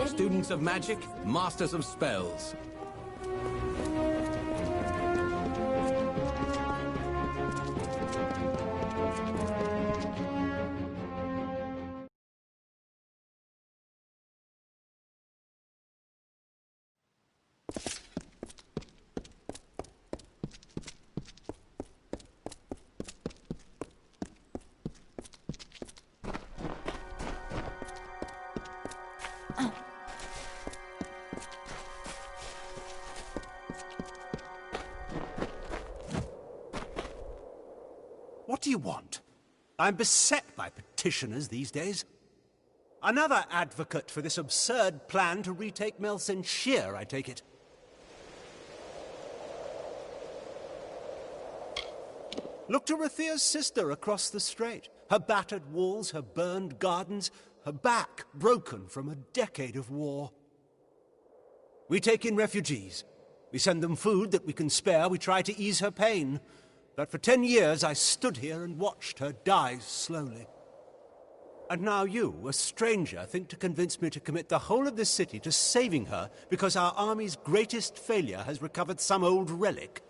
Students of magic, masters of spells. What do you want? I'm beset by petitioners these days. Another advocate for this absurd plan to retake Melsenshire, I take it. Look to Rathia's sister across the strait. Her battered walls, her burned gardens, her back broken from a decade of war. We take in refugees. We send them food that we can spare. We try to ease her pain. But for 10 years I stood here and watched her die slowly. And now you, a stranger, think to convince me to commit the whole of this city to saving her because our army's greatest failure has recovered some old relic.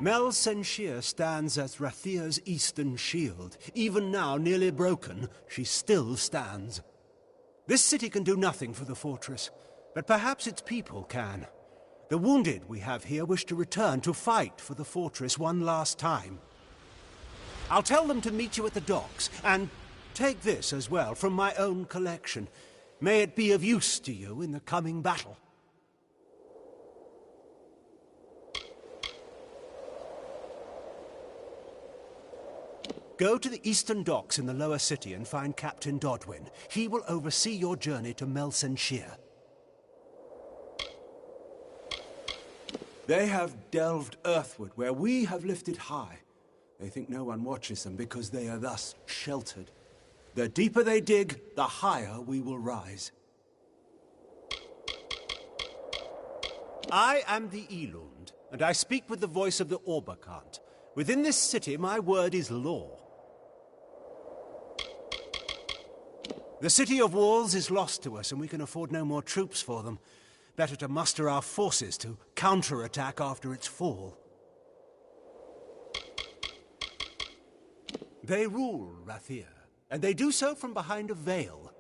Melsenshire stands as Rathia's eastern shield. Even now, nearly broken, she still stands. This city can do nothing for the fortress, but perhaps its people can. The wounded we have here wish to return to fight for the fortress one last time. I'll tell them to meet you at the docks, and take this as well from my own collection. May it be of use to you in the coming battle. Go to the eastern docks in the lower city and find Captain Dodwin. He will oversee your journey to Melsenshire. They have delved earthward where we have lifted high. They think no one watches them because they are thus sheltered. The deeper they dig, the higher we will rise. I am the Elund, and I speak with the voice of the Orbakant. Within this city, my word is law. The City of Walls is lost to us, and we can afford no more troops for them. Better to muster our forces to counterattack after its fall. They rule Rathir, and they do so from behind a veil.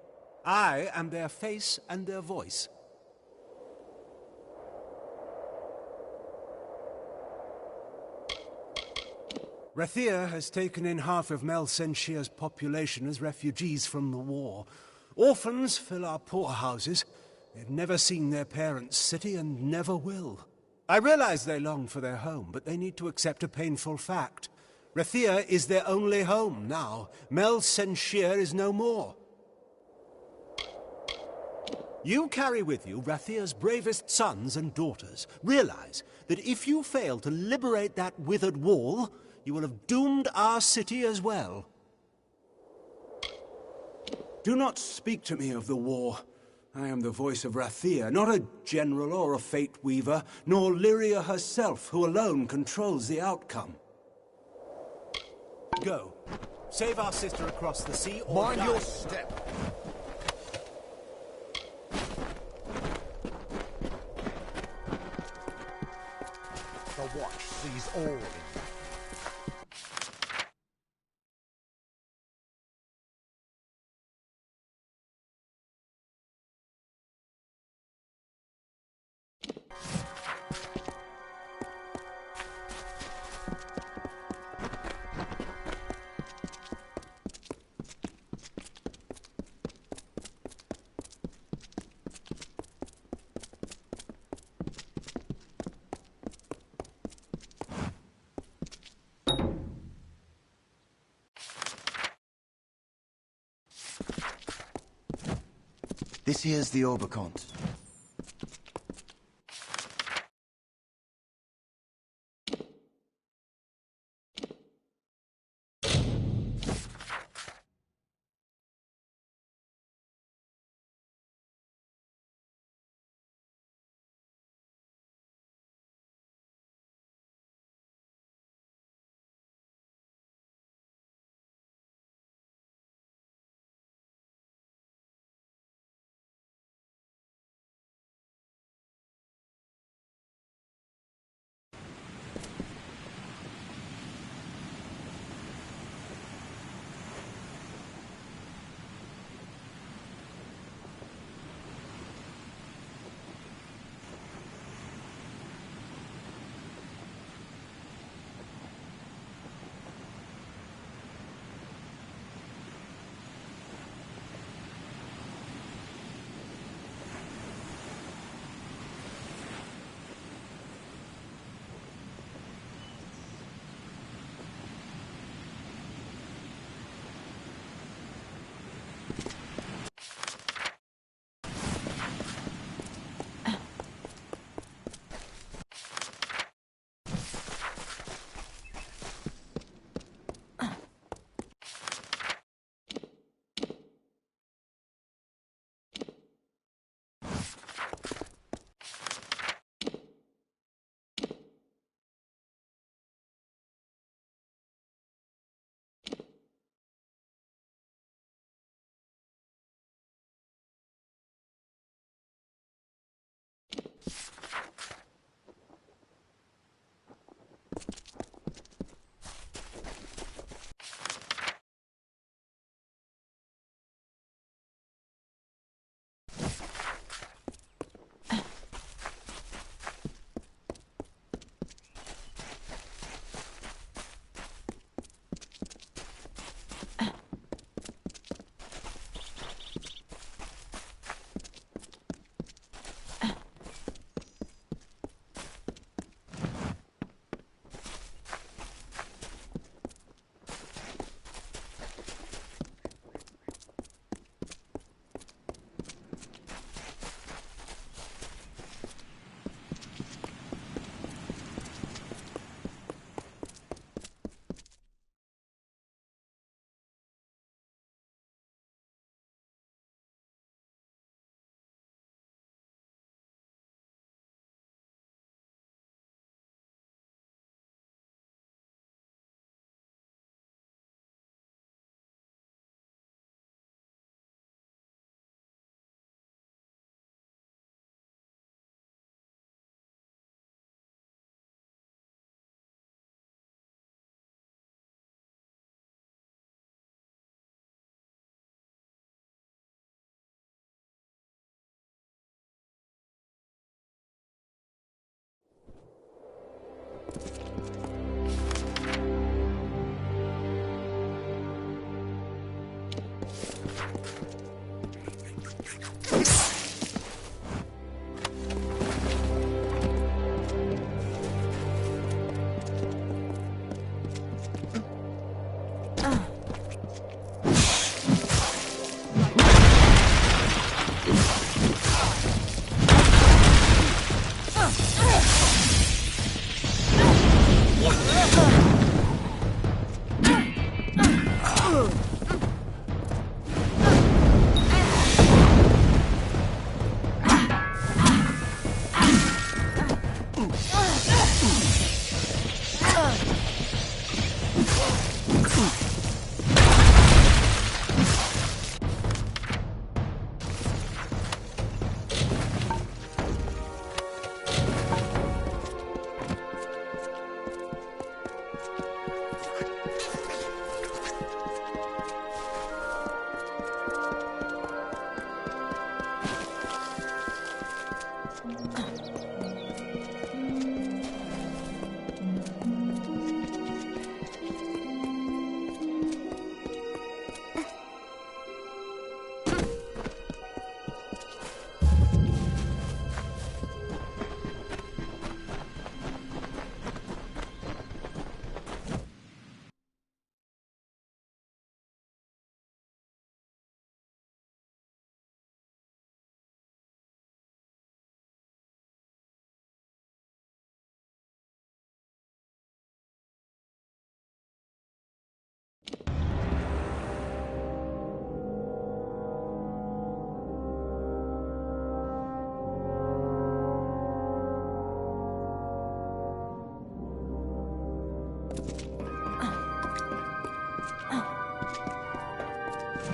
I am their face and their voice. Rathir has taken in half of Mel Senshir's population as refugees from the war. Orphans fill our poorhouses. They've never seen their parents' city and never will. I realize they long for their home, but they need to accept a painful fact. Rathir is their only home now. Mel Senshir is no more. You carry with you Rathir's bravest sons and daughters. Realize that if you fail to liberate that withered wall, you will have doomed our city as well. Do not speak to me of the war. I am the voice of Rathir, not a general or a fate weaver, nor Lyria herself, who alone controls the outcome. Go. Save our sister across the sea or Mind die. your step. The Watch sees all in you. This here's the Oberkant.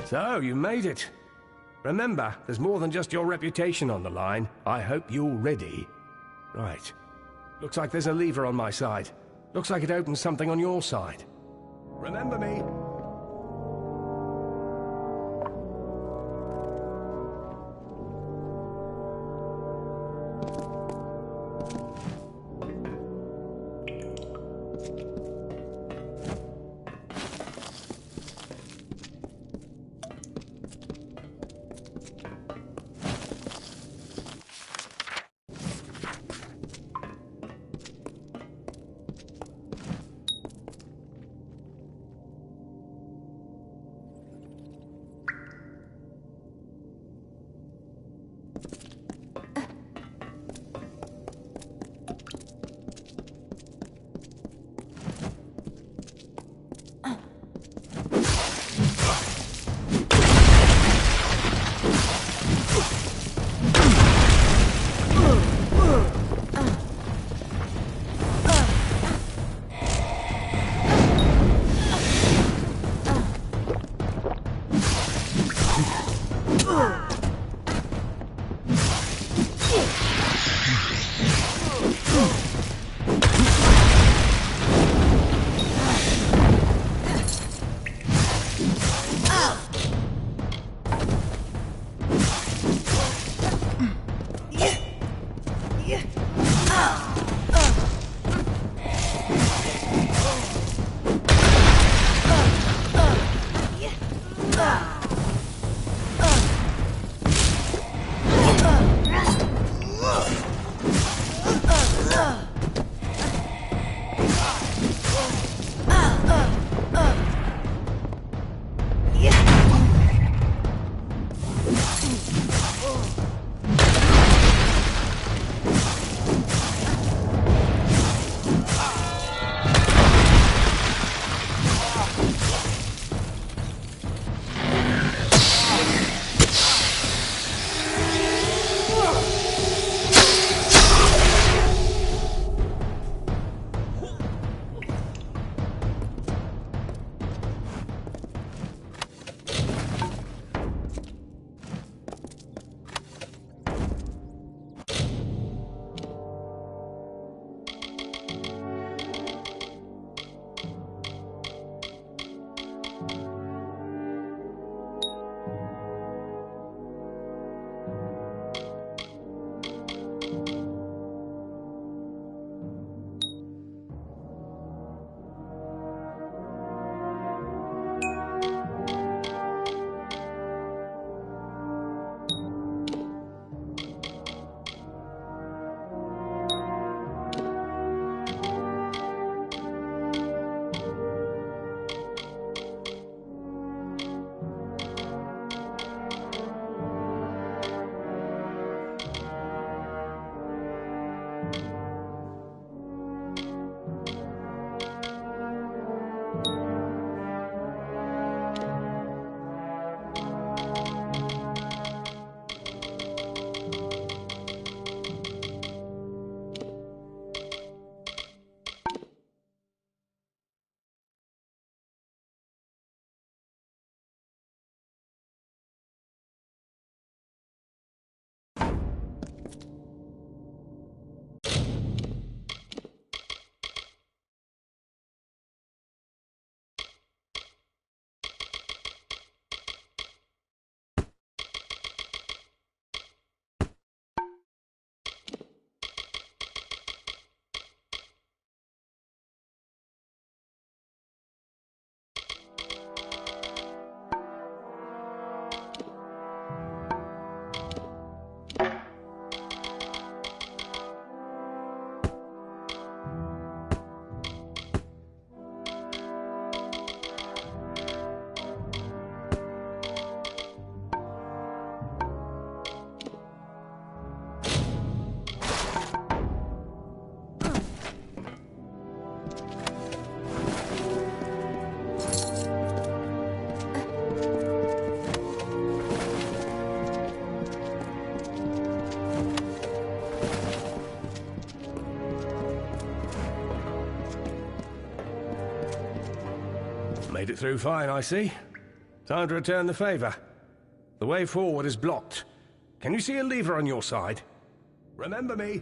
So, you made it. Remember, there's more than just your reputation on the line. I hope you're ready. Right. Looks like there's a lever on my side. Looks like it opens something on your side. Remember me? Made it through fine, I see. Time to return the favor. The way forward is blocked. Can you see a lever on your side? Remember me.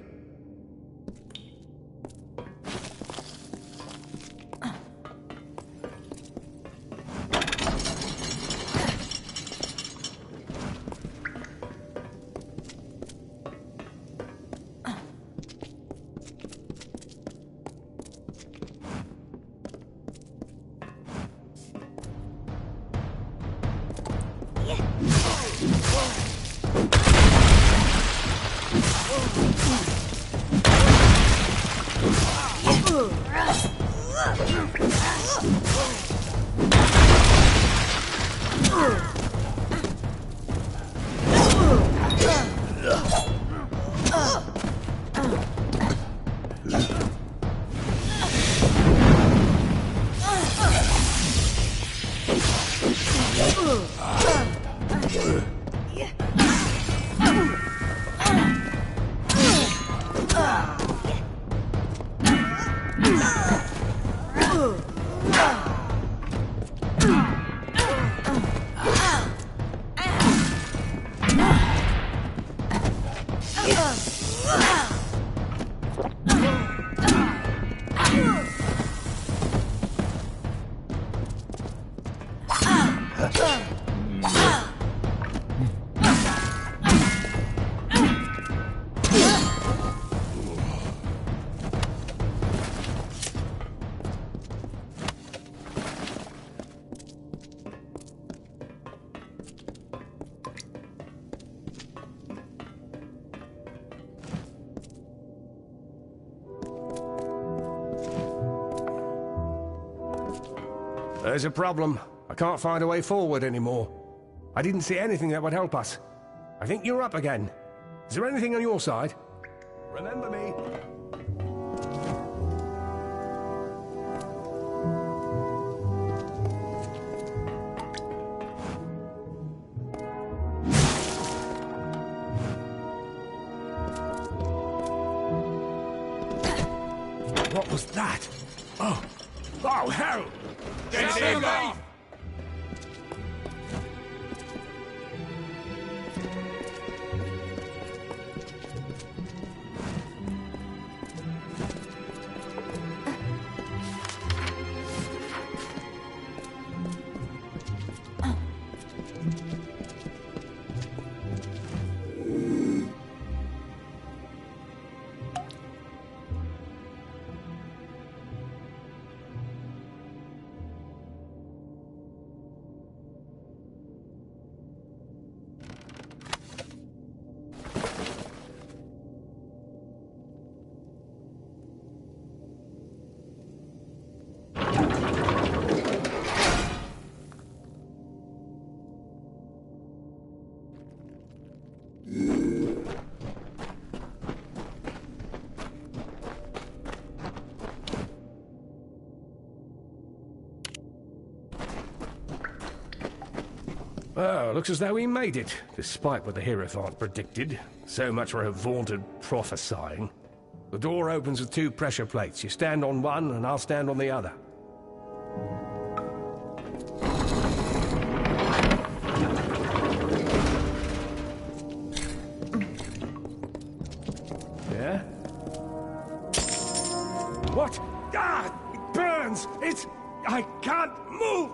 There's a problem. I can't find a way forward anymore. I didn't see anything that would help us. I think you're up again. Is there anything on your side? Remember me. What was that? Oh! Oh, hell! Get him off! Well, looks as though we made it, despite what the Hierophant predicted. So much for her vaunted prophesying. The door opens with 2 pressure plates. You stand on one, and I'll stand on the other. Yeah? What? Ah! It burns! I can't move!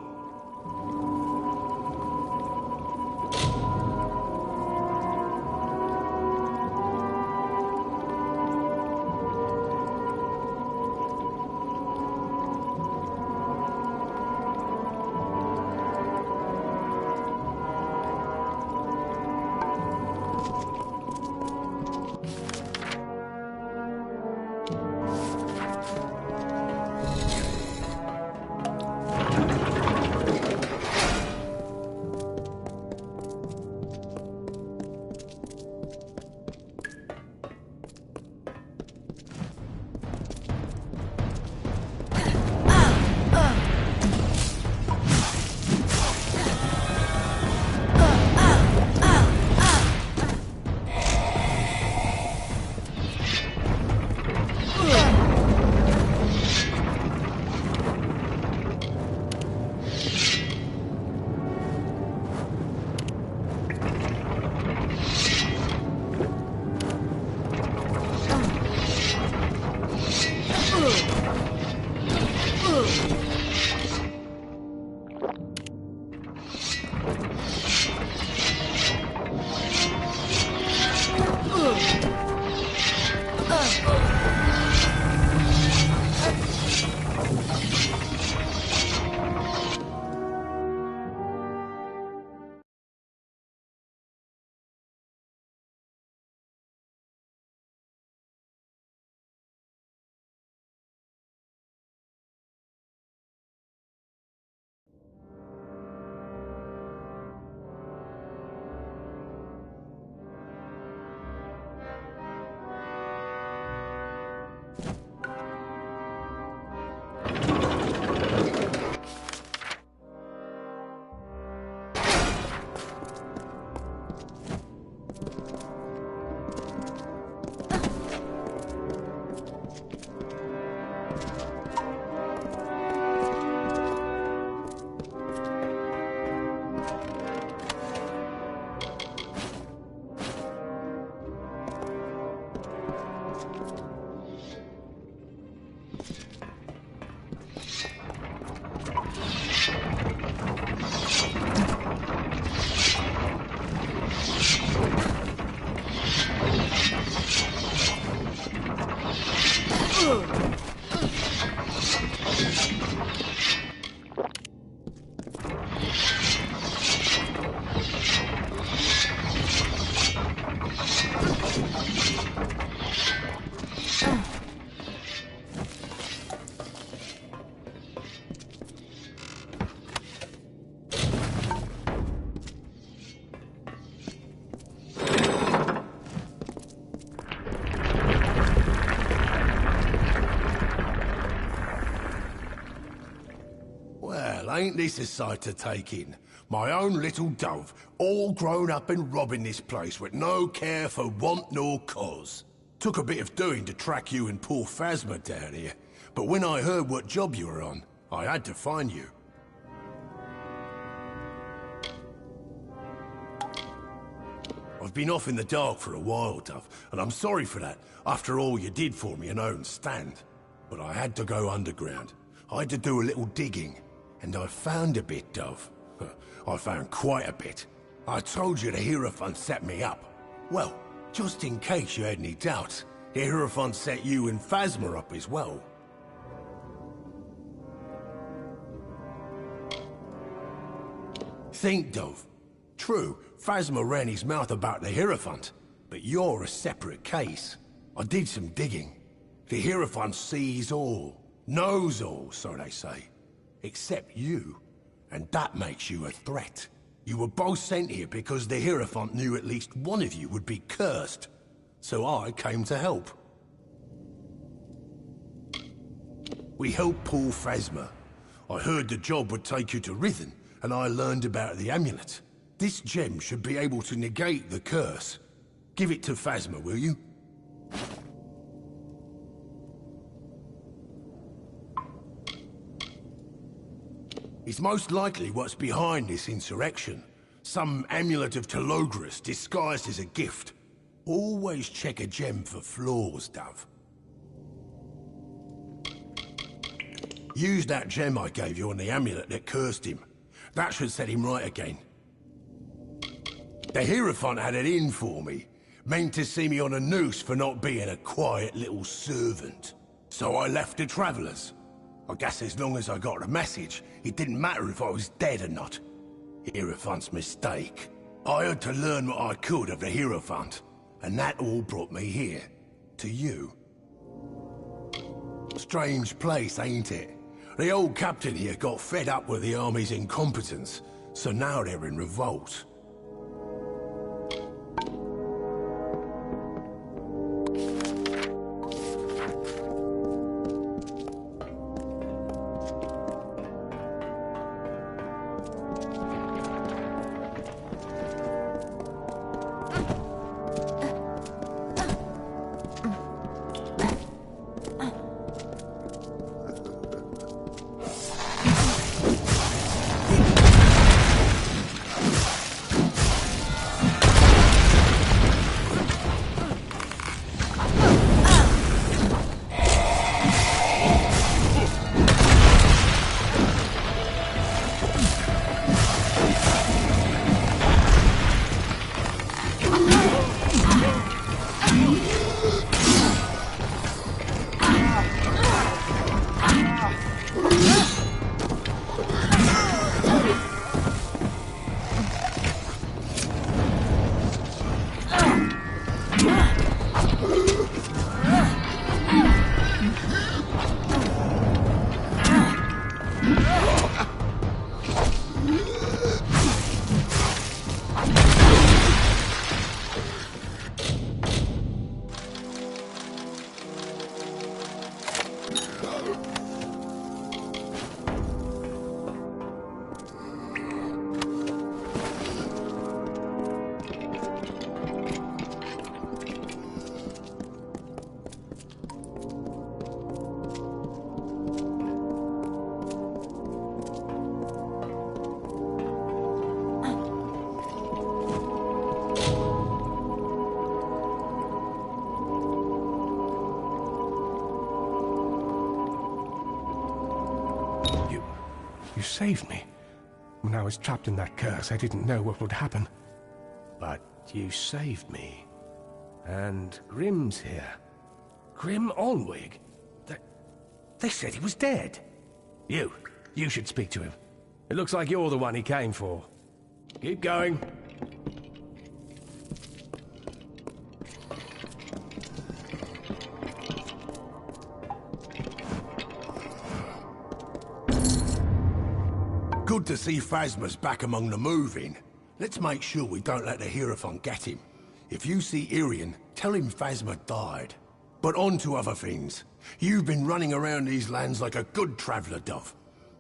Well, ain't this a sight to take in? My own little dove, all grown up and robbing this place with no care for want nor cause. Took a bit of doing to track you and poor Phasma down here, but when I heard what job you were on, I had to find you. I've been off in the dark for a while, Dove, and I'm sorry for that, after all you did for me in own stand. But I had to go underground. I had to do a little digging, and I found a bit, Dove. I found quite a bit. I told you the Hierophant set me up. Well, just in case you had any doubts, the Hierophant set you and Phasma up as well. Think, Dove. True, Phasma ran his mouth about the Hierophant, but you're a separate case. I did some digging. The Hierophant sees all, knows all, so they say. Except you. And that makes you a threat. You were both sent here because the Hierophant knew at least one of you would be cursed. So I came to help. We helped poor Phasma. I heard the job would take you to Rhythm, and I learned about the amulet. This gem should be able to negate the curse. Give it to Phasma, will you? It's most likely what's behind this insurrection. Some amulet of Telogris disguised as a gift. Always check a gem for flaws, Dove. Use that gem I gave you on the amulet that cursed him. That should set him right again. The Hierophant had it in for me. Meant to see me on a noose for not being a quiet little servant. So I left the Travellers. I guess as long as I got the message, it didn't matter if I was dead or not. Hierophant's mistake. I had to learn what I could of the Hierophant, and that all brought me here. To you. Strange place, ain't it? The old captain here got fed up with the army's incompetence, so now they're in revolt. You saved me. When I was trapped in that curse, I didn't know what would happen. But you saved me. And Grim's here. Grim Olwig. They said he was dead. You should speak to him. It looks like you're the one he came for. Keep going. Good to see Phasma's back among the moving. Let's make sure we don't let the Hierophant get him. If you see Irian, tell him Phasma died. But on to other things. You've been running around these lands like a good traveller, Dove.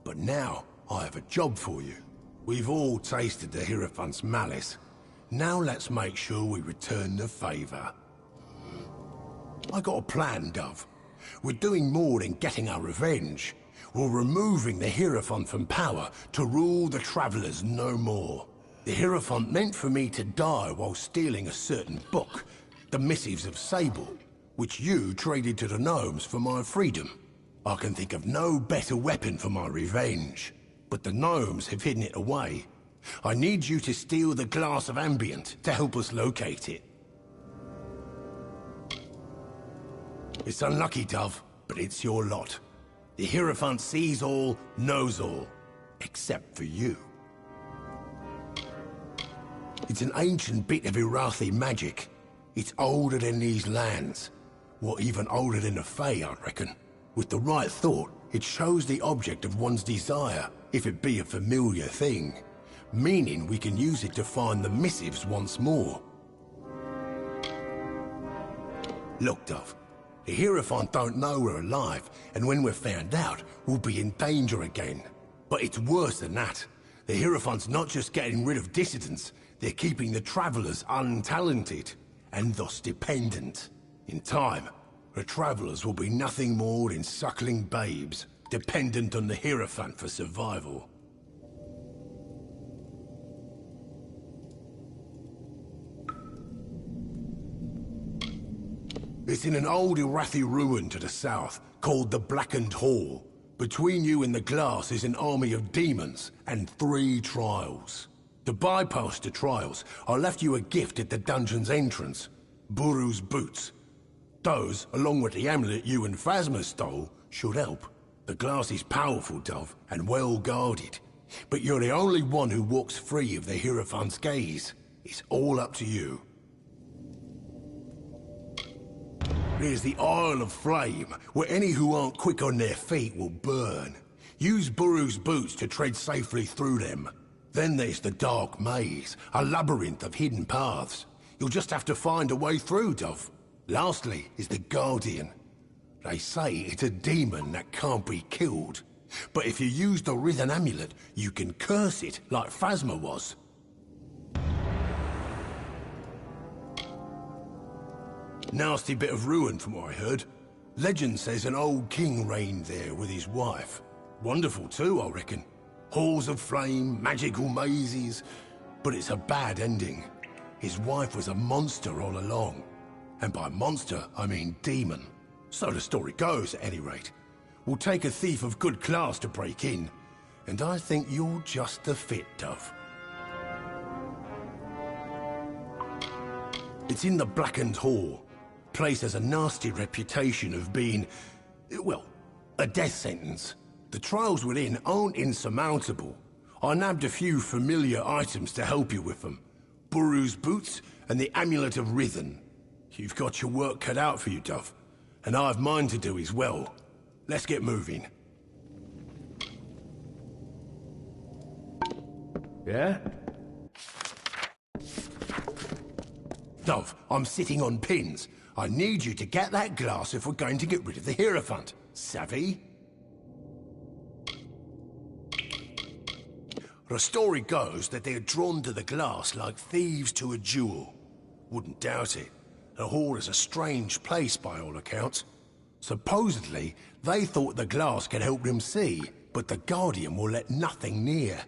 But now, I have a job for you. We've all tasted the Hierophant's malice. Now let's make sure we return the favour. I got a plan, Dove. We're doing more than getting our revenge. We're removing the Hierophant from power to rule the travellers no more. The Hierophant meant for me to die while stealing a certain book, the Missives of Sable, which you traded to the gnomes for my freedom. I can think of no better weapon for my revenge, but the gnomes have hidden it away. I need you to steal the Glass of Ambient to help us locate it. It's unlucky, Dove, but it's your lot. The Hierophant sees all, knows all, except for you. It's an ancient bit of Irathi magic. It's older than these lands. What, even older than the Fae, I reckon. With the right thought, it shows the object of one's desire, if it be a familiar thing. Meaning we can use it to find the missives once more. Look, Dove. The Hierophant don't know we're alive, and when we're found out, we'll be in danger again. But it's worse than that. The Hierophant's not just getting rid of dissidents, they're keeping the travellers untalented, and thus dependent. In time, the travellers will be nothing more than suckling babes, dependent on the Hierophant for survival. It's in an old Irathi ruin to the south, called the Blackened Hall. Between you and the glass is an army of demons, and 3 trials. To bypass the trials, I left you a gift at the dungeon's entrance. Buru's boots. Those, along with the amulet you and Phasma stole, should help. The glass is powerful, Dove, and well guarded. But you're the only one who walks free of the Hierophant's gaze. It's all up to you. There's the Isle of Flame, where any who aren't quick on their feet will burn. Use Buru's boots to tread safely through them. Then there's the Dark Maze, a labyrinth of hidden paths. You'll just have to find a way through, Dove. Lastly is the Guardian. They say it's a demon that can't be killed. But if you use the Rhythm Amulet, you can curse it like Phasma was. Nasty bit of ruin from what I heard. Legend says an old king reigned there with his wife. Wonderful too, I reckon. Halls of flame, magical mazes. But it's a bad ending. His wife was a monster all along. And by monster, I mean demon. So the story goes, at any rate. We'll take a thief of good class to break in. And I think you're just the fit, Dove. It's in the Blackened Hall. Place has a nasty reputation of being, well, a death sentence. The trials within aren't insurmountable. I nabbed a few familiar items to help you with them. Buru's boots and the Amulet of Rhythm. You've got your work cut out for you, Dove. And I've mine to do as well. Let's get moving. Yeah? Dove, I'm sitting on pins. I need you to get that glass if we're going to get rid of the Hierophant. Savvy? The story goes that they're drawn to the glass like thieves to a jewel. Wouldn't doubt it. The hall is a strange place by all accounts. Supposedly, they thought the glass could help them see, but the Guardian will let nothing near.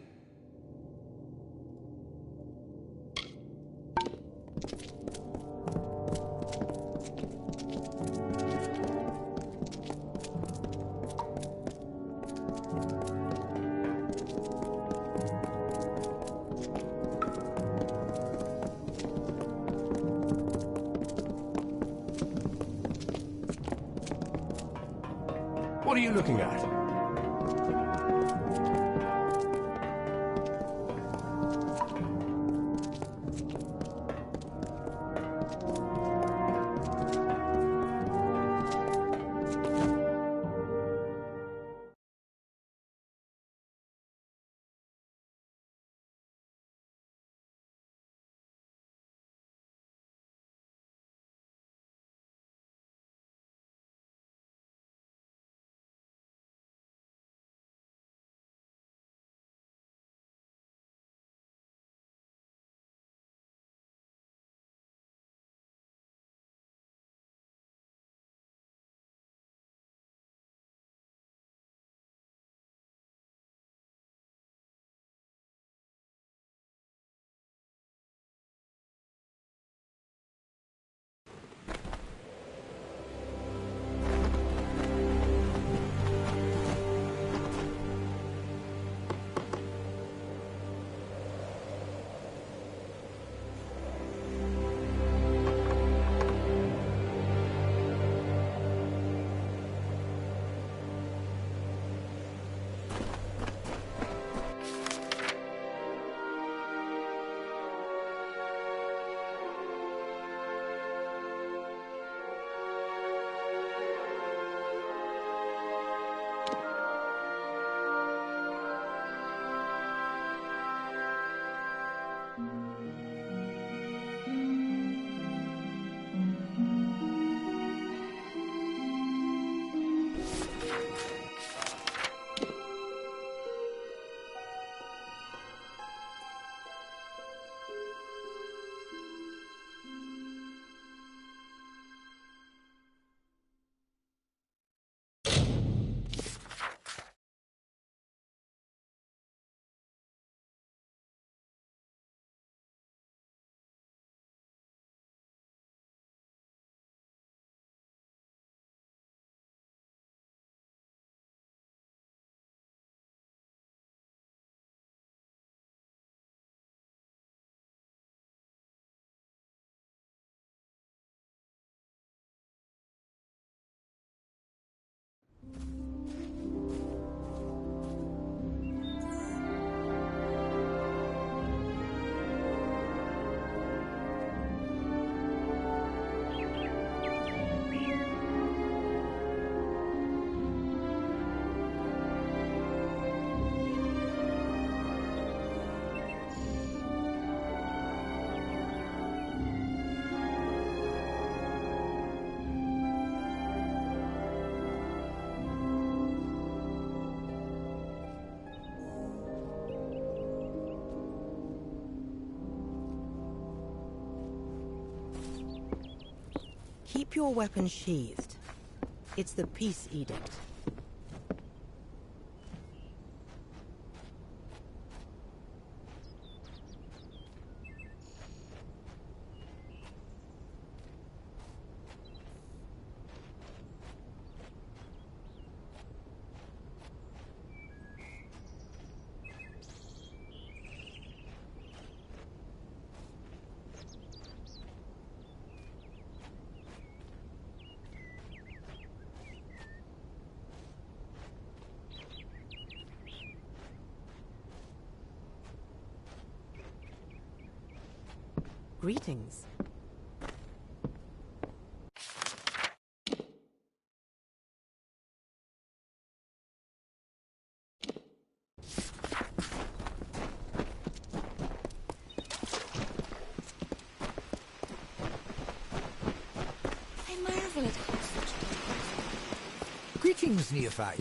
What are you looking at? Keep your weapon sheathed. It's the peace edict. Greetings. I marvel at how such Greetings, neophyte.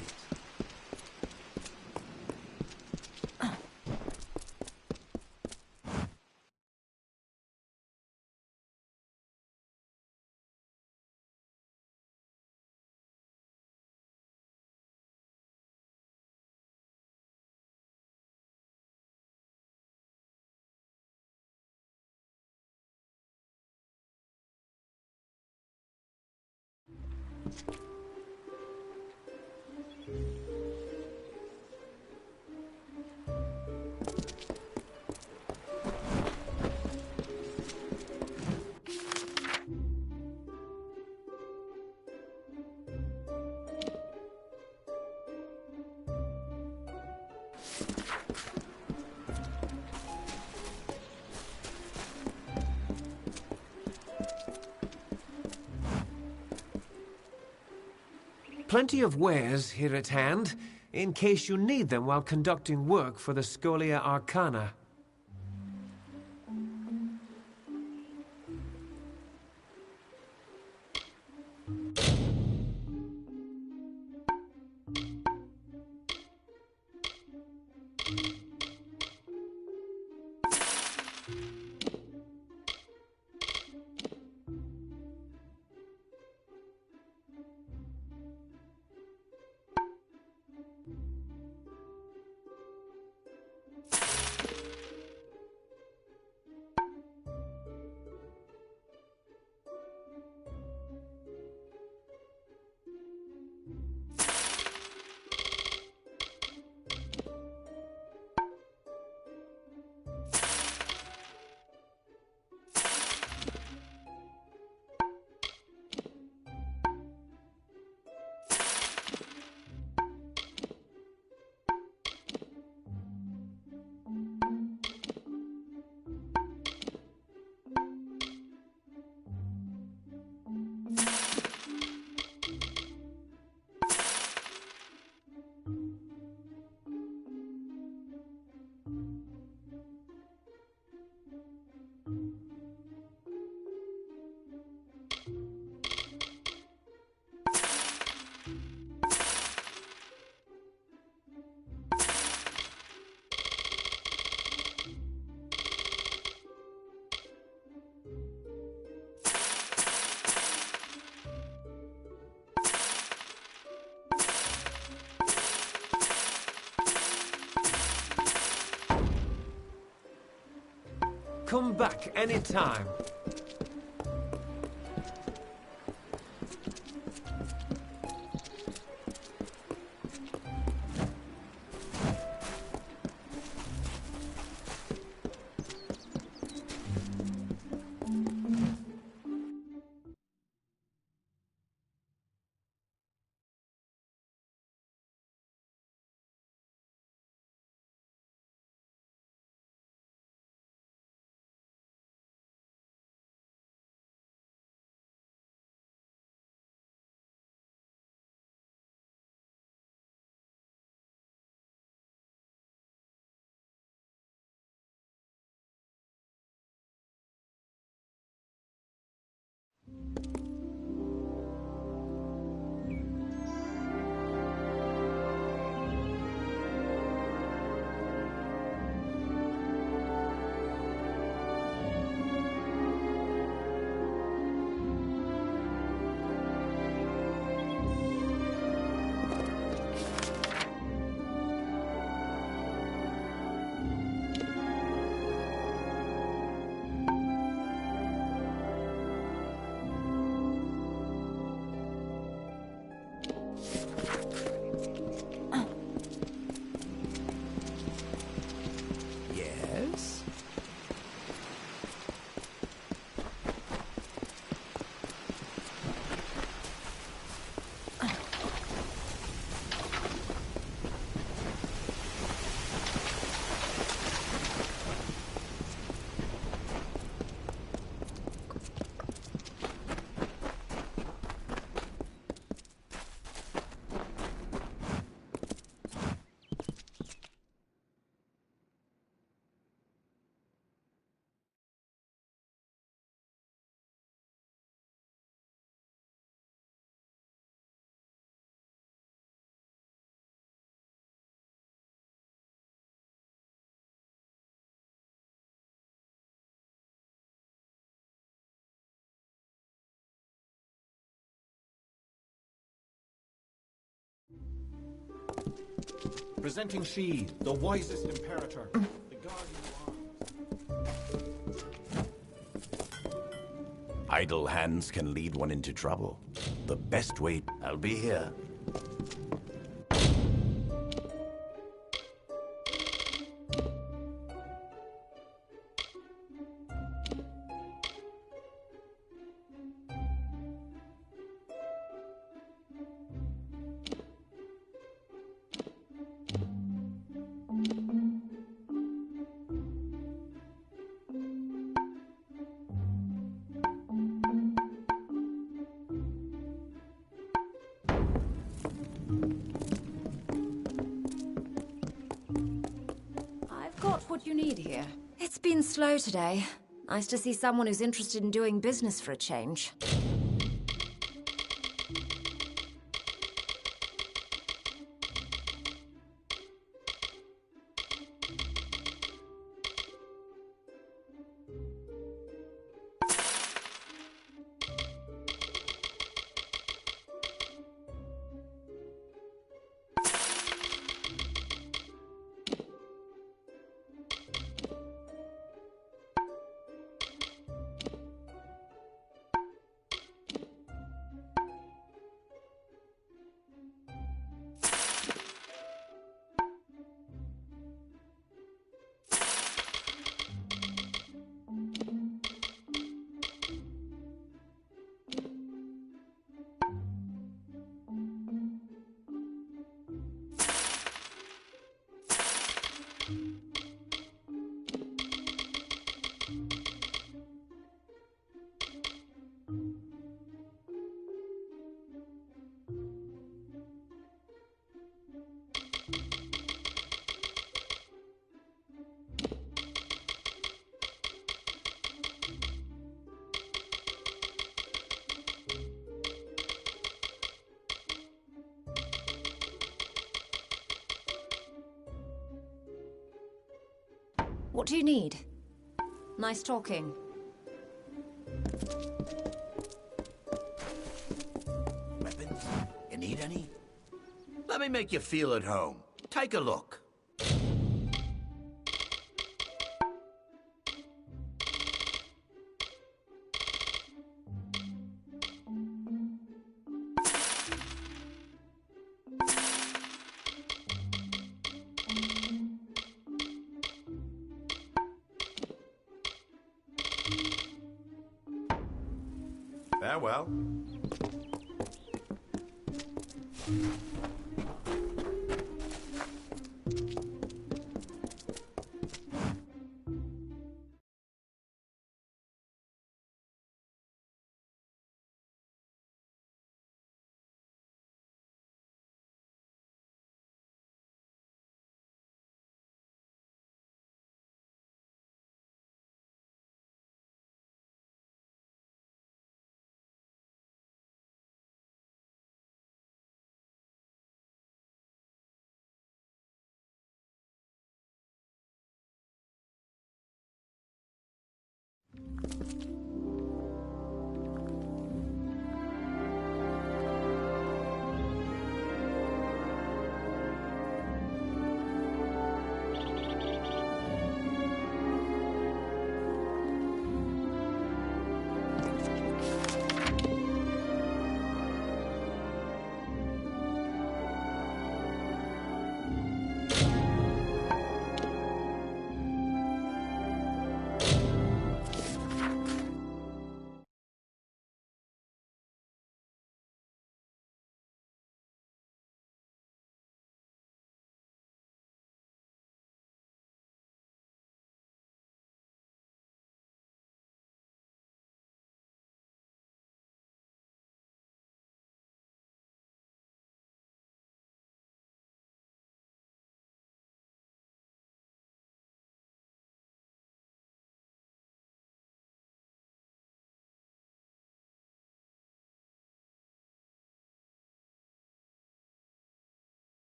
Plenty of wares here at hand, in case you need them while conducting work for the Scholia Arcana. Come back anytime. Presenting she, the wisest imperator, the guardian of arms. Idle hands can lead one into trouble. The best way... I'll be here. what you need here? It's been slow today. Nice to see someone who's interested in doing business for a change. What do you need? Nice talking. Weapons? You need any? Let me make you feel at home. Take a look. Farewell.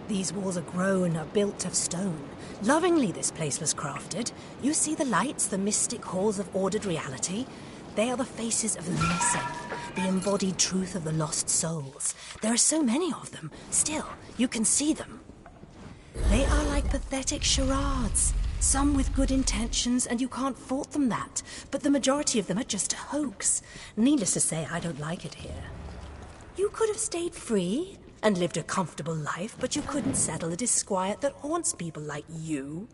These walls are grown, are built of stone. Lovingly this place was crafted. You see the lights, the mystic halls of ordered reality? They are the faces of the missing, the embodied truth of the lost souls. There are so many of them. Still, you can see them. They are like pathetic charades. Some with good intentions, and you can't fault them that. But the majority of them are just a hoax. Needless to say, I don't like it here. You could have stayed free and lived a comfortable life, but you couldn't settle the disquiet that haunts people like you.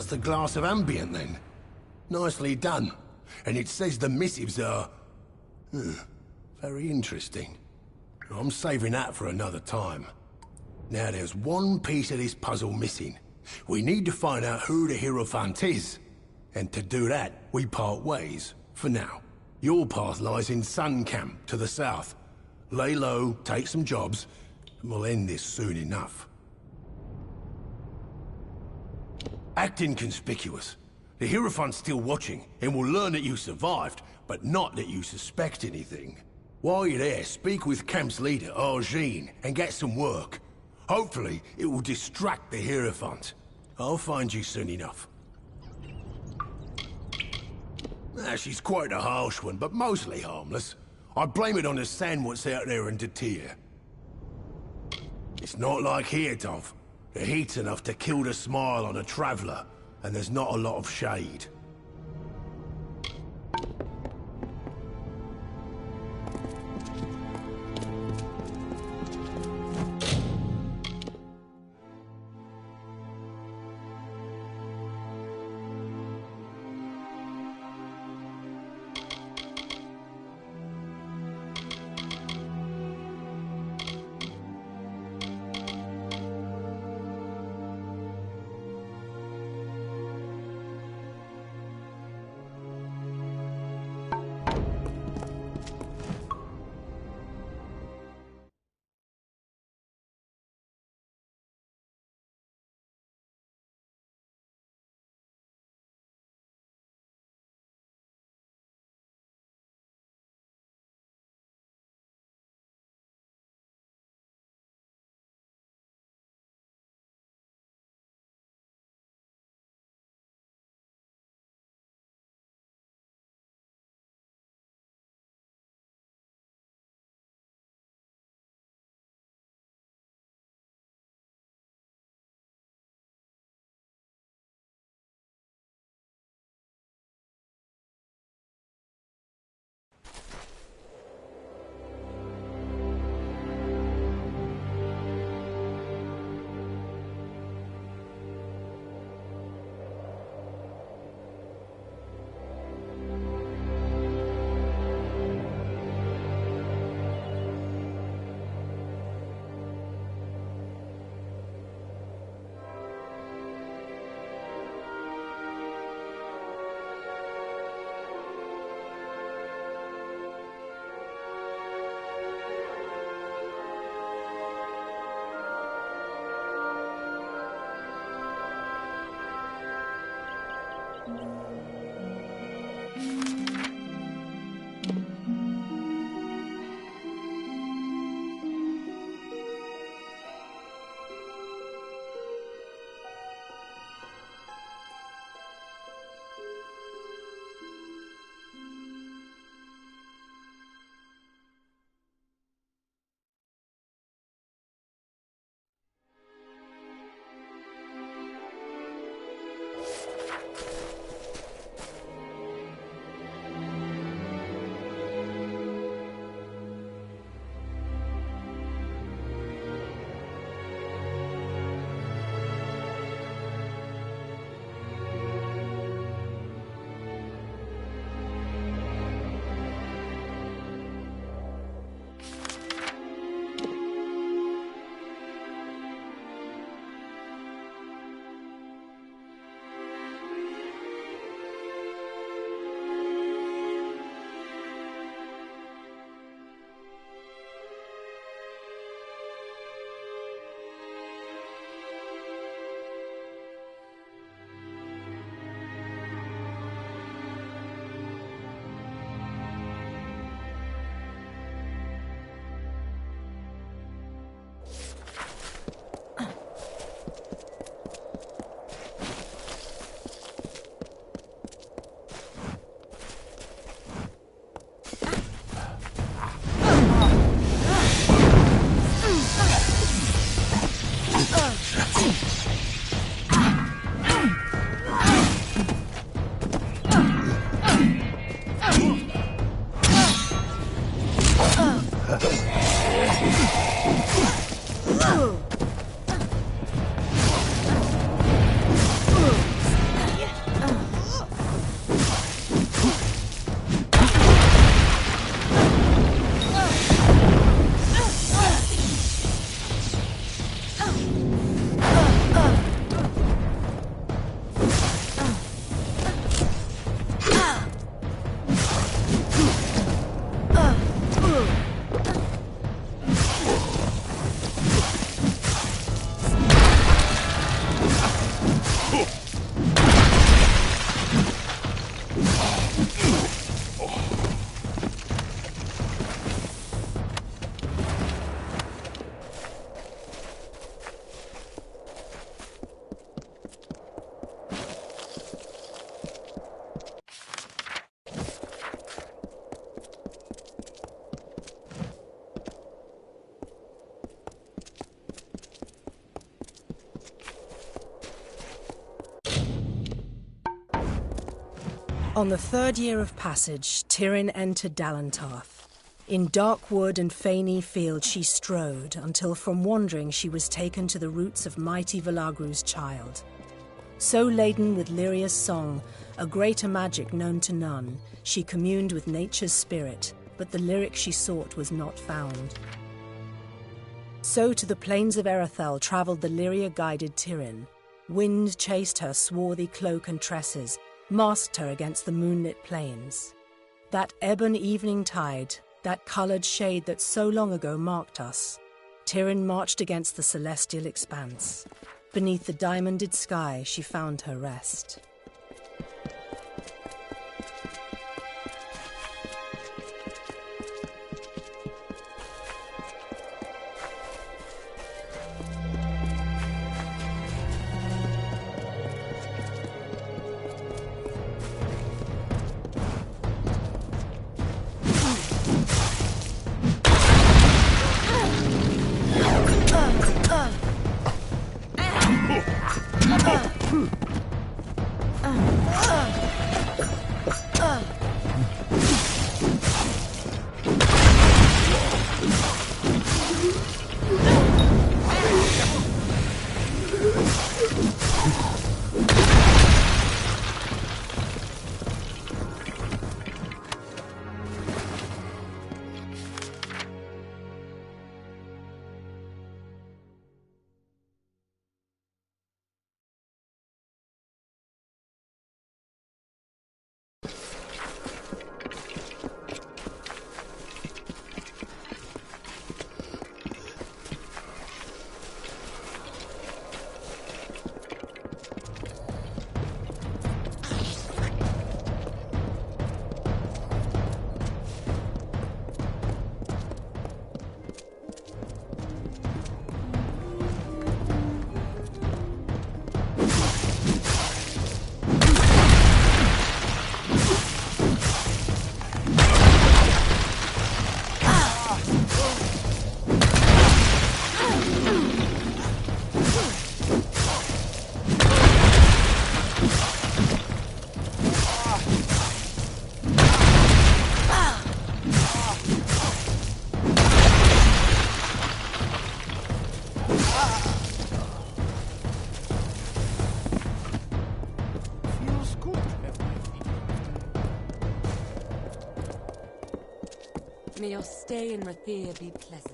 That's the glass of ambient, then. Nicely done. And it says the missives are... very interesting. I'm saving that for another time. Now there's one piece of this puzzle missing. We need to find out who the Hierophant is. And to do that, we part ways, for now. Your path lies in Sun Camp, to the south. Lay low, take some jobs, and we'll end this soon enough. Act inconspicuous. The Hierophant's still watching, and will learn that you survived, but not that you suspect anything. While you're there, speak with Camp's leader, Arjean, and get some work. Hopefully, it will distract the Hierophant. I'll find you soon enough. She's quite a harsh one, but mostly harmless. I blame it on the sand what's out there in Detir. It's not like here, Dov. The heat's enough to kill the smile on a traveller, and there's not a lot of shade. On the third year of passage, Tyrion entered Dalantarth. In dark wood and fany field she strode, until from wandering she was taken to the roots of mighty Velagru's child. So laden with Lyria's song, a greater magic known to none, she communed with nature's spirit, but the lyric she sought was not found. So to the plains of Erethel travelled the Lyria-guided Tyrion. Wind chased her swarthy cloak and tresses, masked her against the moonlit plains. That ebon evening tide, that coloured shade that so long ago marked us, Tyrion marched against the celestial expanse. Beneath the diamonded sky she found her rest. May your stay in Rathir be pleasant.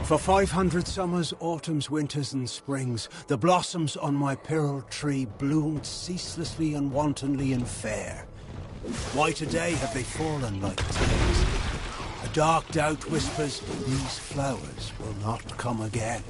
For 500 summers, autumns, winters, and springs, the blossoms on my pearl tree bloomed ceaselessly and wantonly and fair. Why today have they fallen like tears? A dark doubt whispers, these flowers will not come again.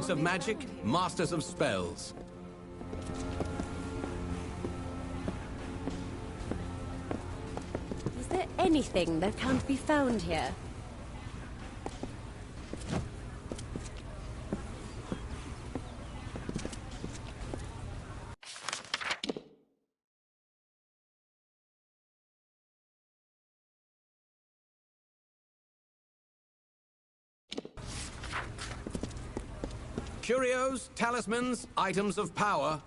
Students of magic, masters of spells. Is there anything that can't be found here? Curios, talismans, items of power.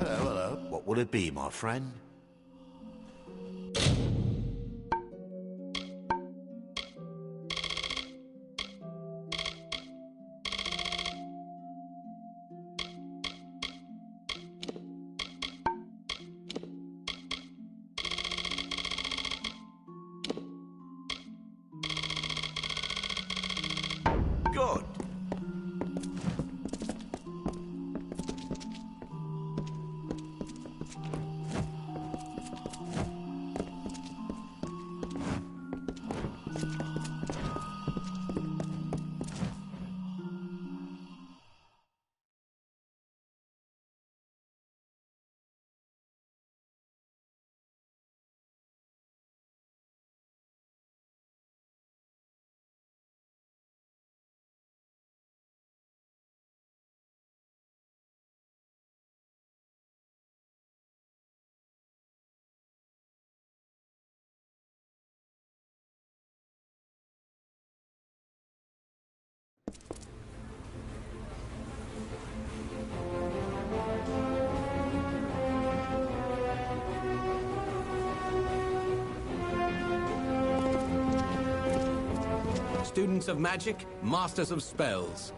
Hello. What will it be, my friend? Good. Students of magic, masters of spells.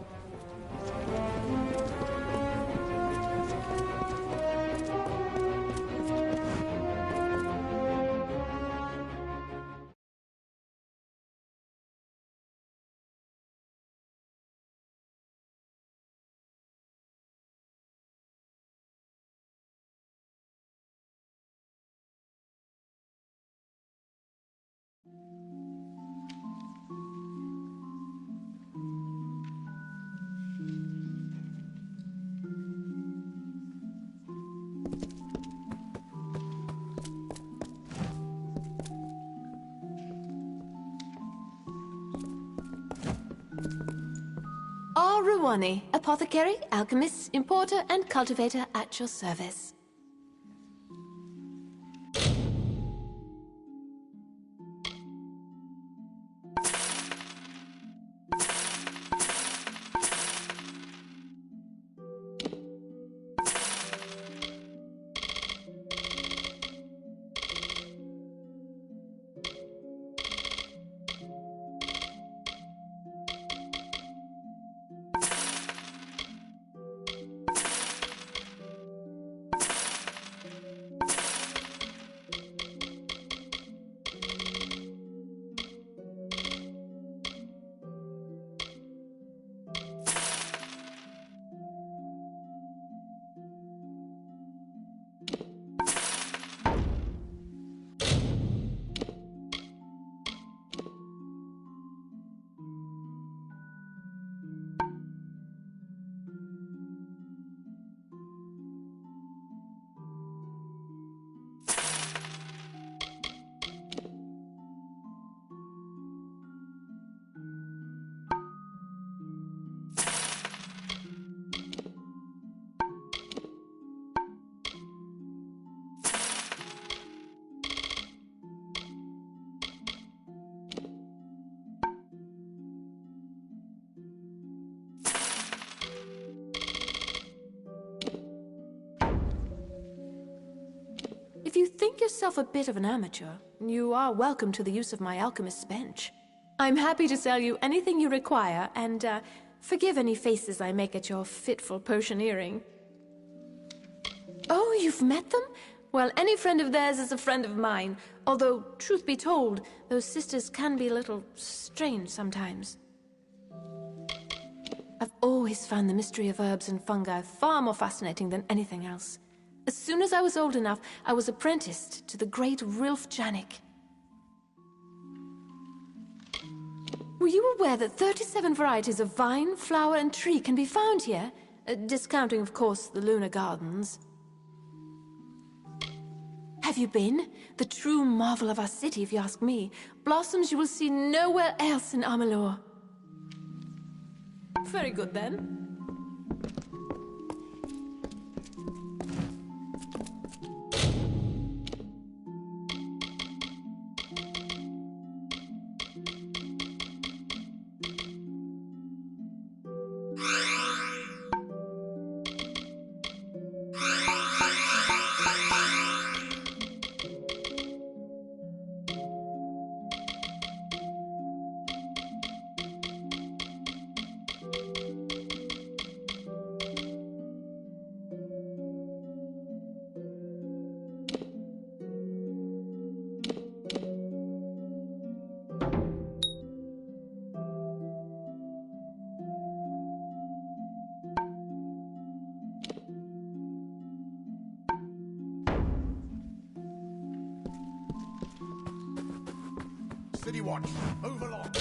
Ruwani, apothecary, alchemist, importer, and cultivator at your service. think yourself a bit of an amateur, you are welcome to the use of my alchemist's bench. I'm happy to sell you anything you require, and forgive any faces I make at your fitful potioneering. Oh, you've met them? Well, any friend of theirs is a friend of mine, although, truth be told, those sisters can be a little strange sometimes. I've always found the mystery of herbs and fungi far more fascinating than anything else. As soon as I was old enough, I was apprenticed to the great Rilf Janik. Were you aware that 37 varieties of vine, flower, and tree can be found here? Discounting, of course, the lunar gardens. Have you been? The true marvel of our city, if you ask me. Blossoms you will see nowhere else in Amalur. Very good, then. City Watch, overlord.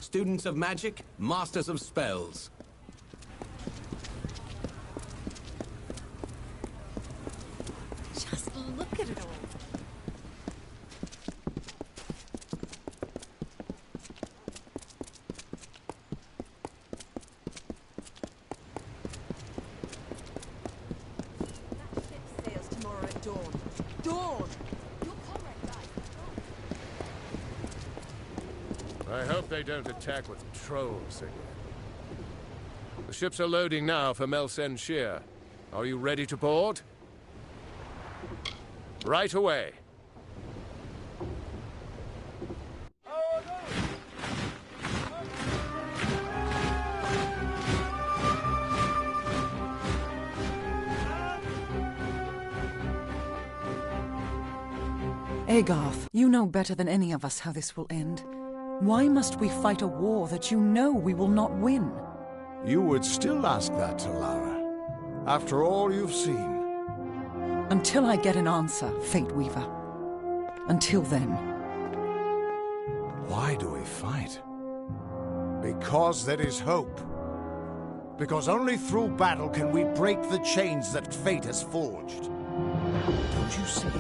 Students of magic, masters of spells. Just look at it all. That ship sails tomorrow at dawn. Dawn! Your comrade died. I hope they don't attack with trolls again. The ships are loading now for Melsen Shear. Are you ready to board? Right away. Agarth, you know better than any of us how this will end. Why must we fight a war that you know we will not win? You would still ask that to Lara, after all you've seen. Until I get an answer, Fate Weaver. Until then. Why do we fight? Because there is hope. Because only through battle can we break the chains that fate has forged. Don't you see?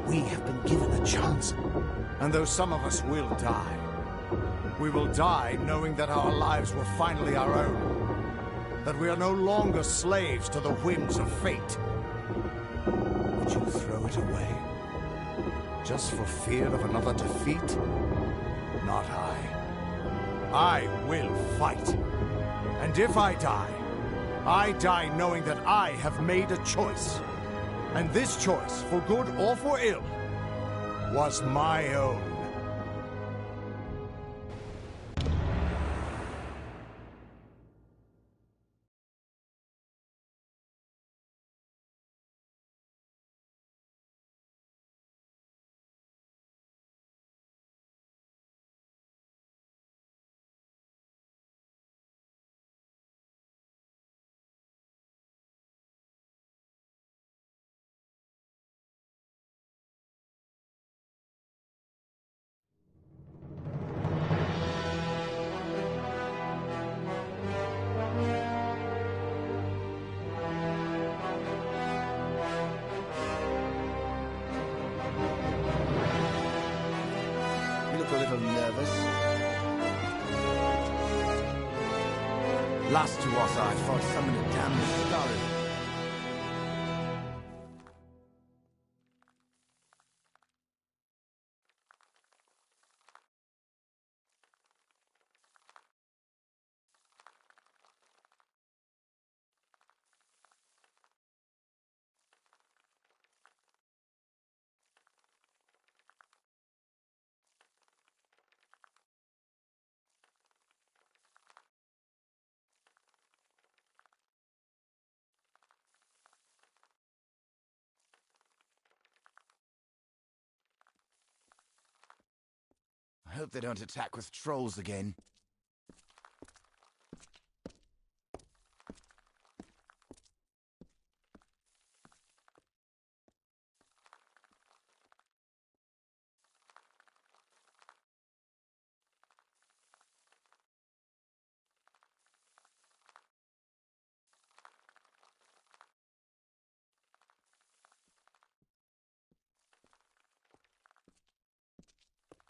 We have been given a chance. And though some of us will die, we will die knowing that our lives were finally our own. That we are no longer slaves to the whims of fate. Would you throw it away? Just for fear of another defeat? Not I. I will fight. And if I die knowing that I have made a choice. And this choice, for good or for ill, was my own. A little nervous. Last to us, I thought summoned a damn story. Hope they don't attack with trolls again.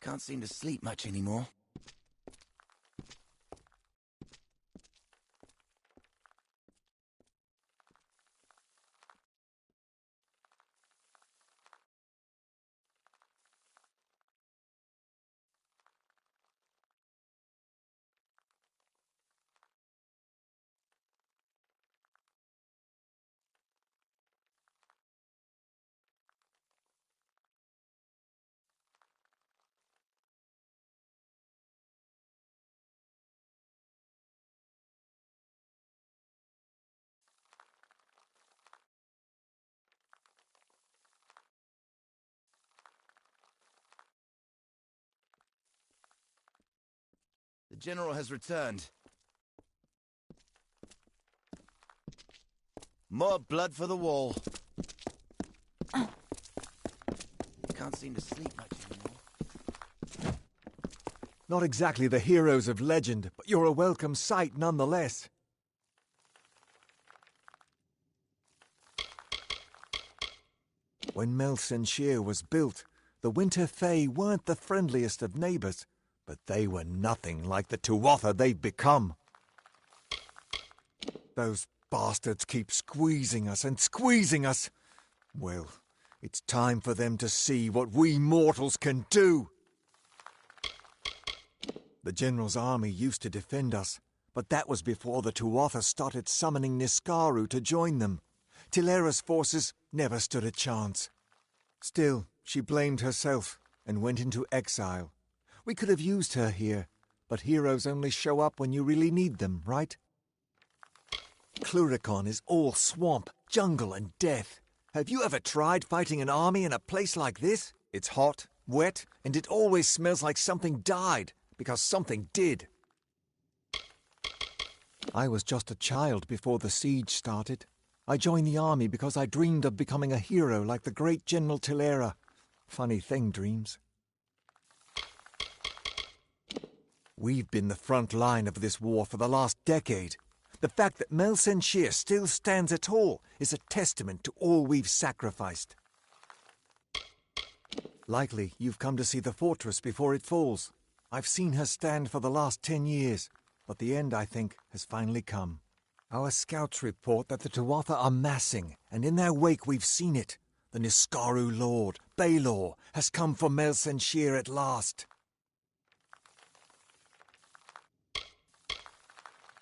Can't seem to sleep much anymore. The general has returned. More blood for the wall. Can't seem to sleep much anymore. Not exactly the heroes of legend, but you're a welcome sight nonetheless. When Mel Senshir was built, the Winter Fae weren't the friendliest of neighbors, but they were nothing like the Tuatha they've become. Those bastards keep squeezing us and squeezing us. Well, it's time for them to see what we mortals can do. The General's army used to defend us, but that was before the Tuatha started summoning Niskaru to join them. Tilera's forces never stood a chance. Still, she blamed herself and went into exile. We could have used her here, but heroes only show up when you really need them, right? Cluricon is all swamp, jungle, and death. Have you ever tried fighting an army in a place like this? It's hot, wet, and it always smells like something died, because something did. I was just a child before the siege started. I joined the army because I dreamed of becoming a hero like the great General Tilera. Funny thing, dreams. We've been the front line of this war for the last decade. The fact that Mel Senshir still stands at all is a testament to all we've sacrificed. Likely you've come to see the fortress before it falls. I've seen her stand for the last 10 years, but the end, I think, has finally come. Our scouts report that the Tuatha are massing, and in their wake we've seen it. The Niskaru Lord, Baelor, has come for Mel Senshir at last.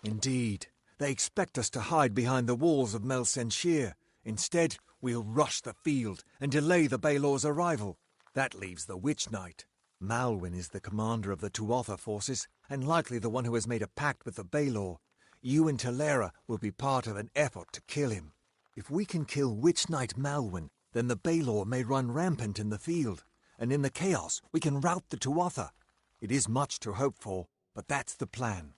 Indeed, they expect us to hide behind the walls of Mel Senshir. Instead, we'll rush the field and delay the Baelor's arrival. That leaves the Witch Knight. Malwyn is the commander of the Tuatha forces, and likely the one who has made a pact with the Baelor. You and Tilera will be part of an effort to kill him. If we can kill Witch Knight Malwyn, then the Baelor may run rampant in the field, and in the chaos we can rout the Tuatha. It is much to hope for, but that's the plan.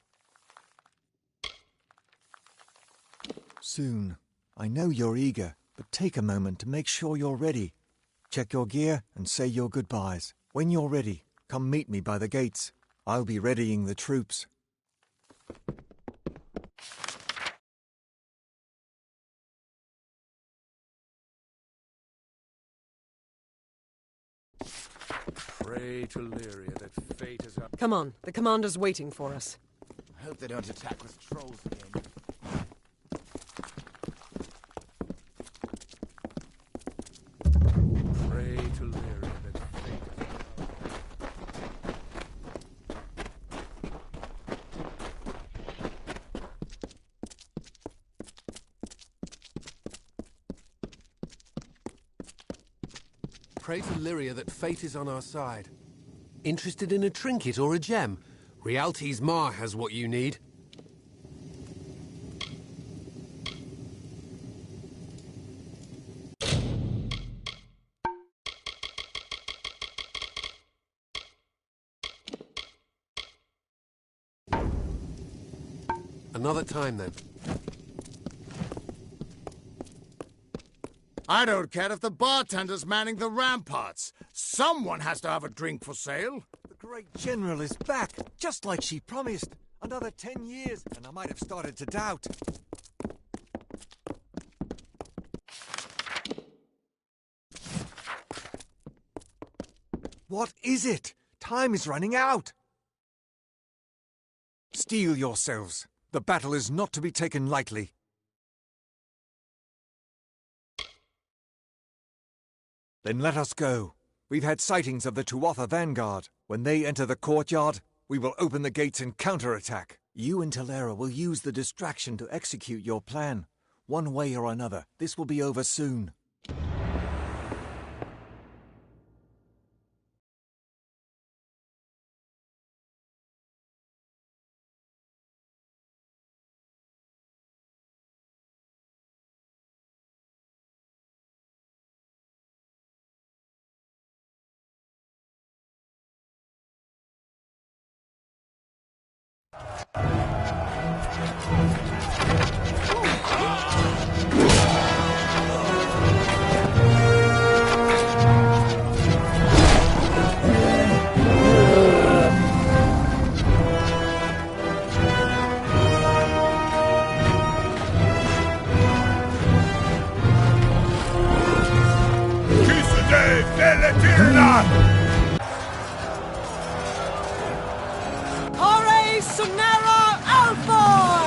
Soon. I know you're eager, but take a moment to make sure you're ready. Check your gear and say your goodbyes. When you're ready, come meet me by the gates. I'll be readying the troops. Pray to Lyria that fate is up. Come on, the commander's waiting for us. I hope they don't attack with trolls again. Pray to Lyria that fate is up. Pray to Lyria that fate is on our side. Interested in a trinket or a gem? Rialti's Ma has what you need. Another time, then. I don't care if the bartender's manning the ramparts. Someone has to have a drink for sale. The great general is back, just like she promised. Another 10 years, and I might have started to doubt. What is it? Time is running out. Steel yourselves. The battle is not to be taken lightly. Then let us go. We've had sightings of the Tuatha vanguard. When they enter the courtyard, we will open the gates and counterattack. You and Talera will use the distraction to execute your plan. One way or another, this will be over soon. Ore Sunera Alfor!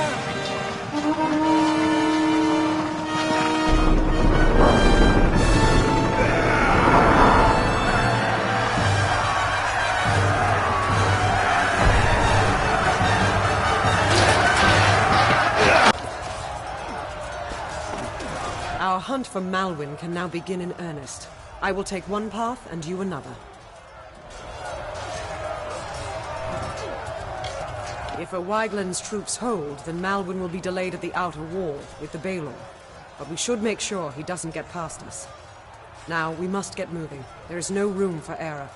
Our hunt for Malwyn can now begin in earnest. I will take one path and you another. If a Wygland's troops hold, then Malwyn will be delayed at the outer wall with the Baelor. But we should make sure he doesn't get past us. Now, we must get moving. There is no room for error.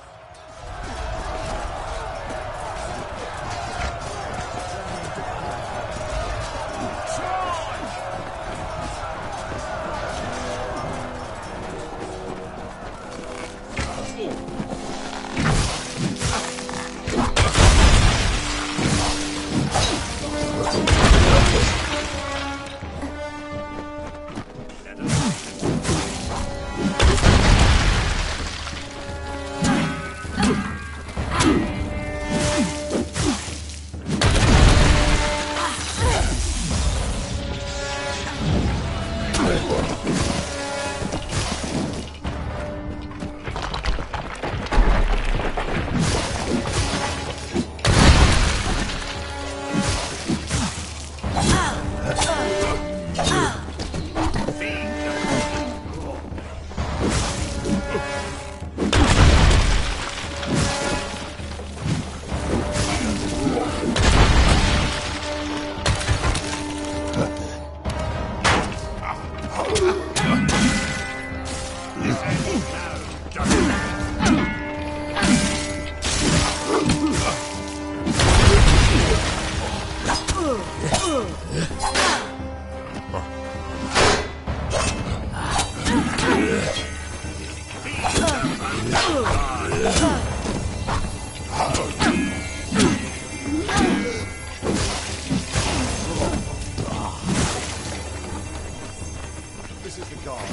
This is the guard.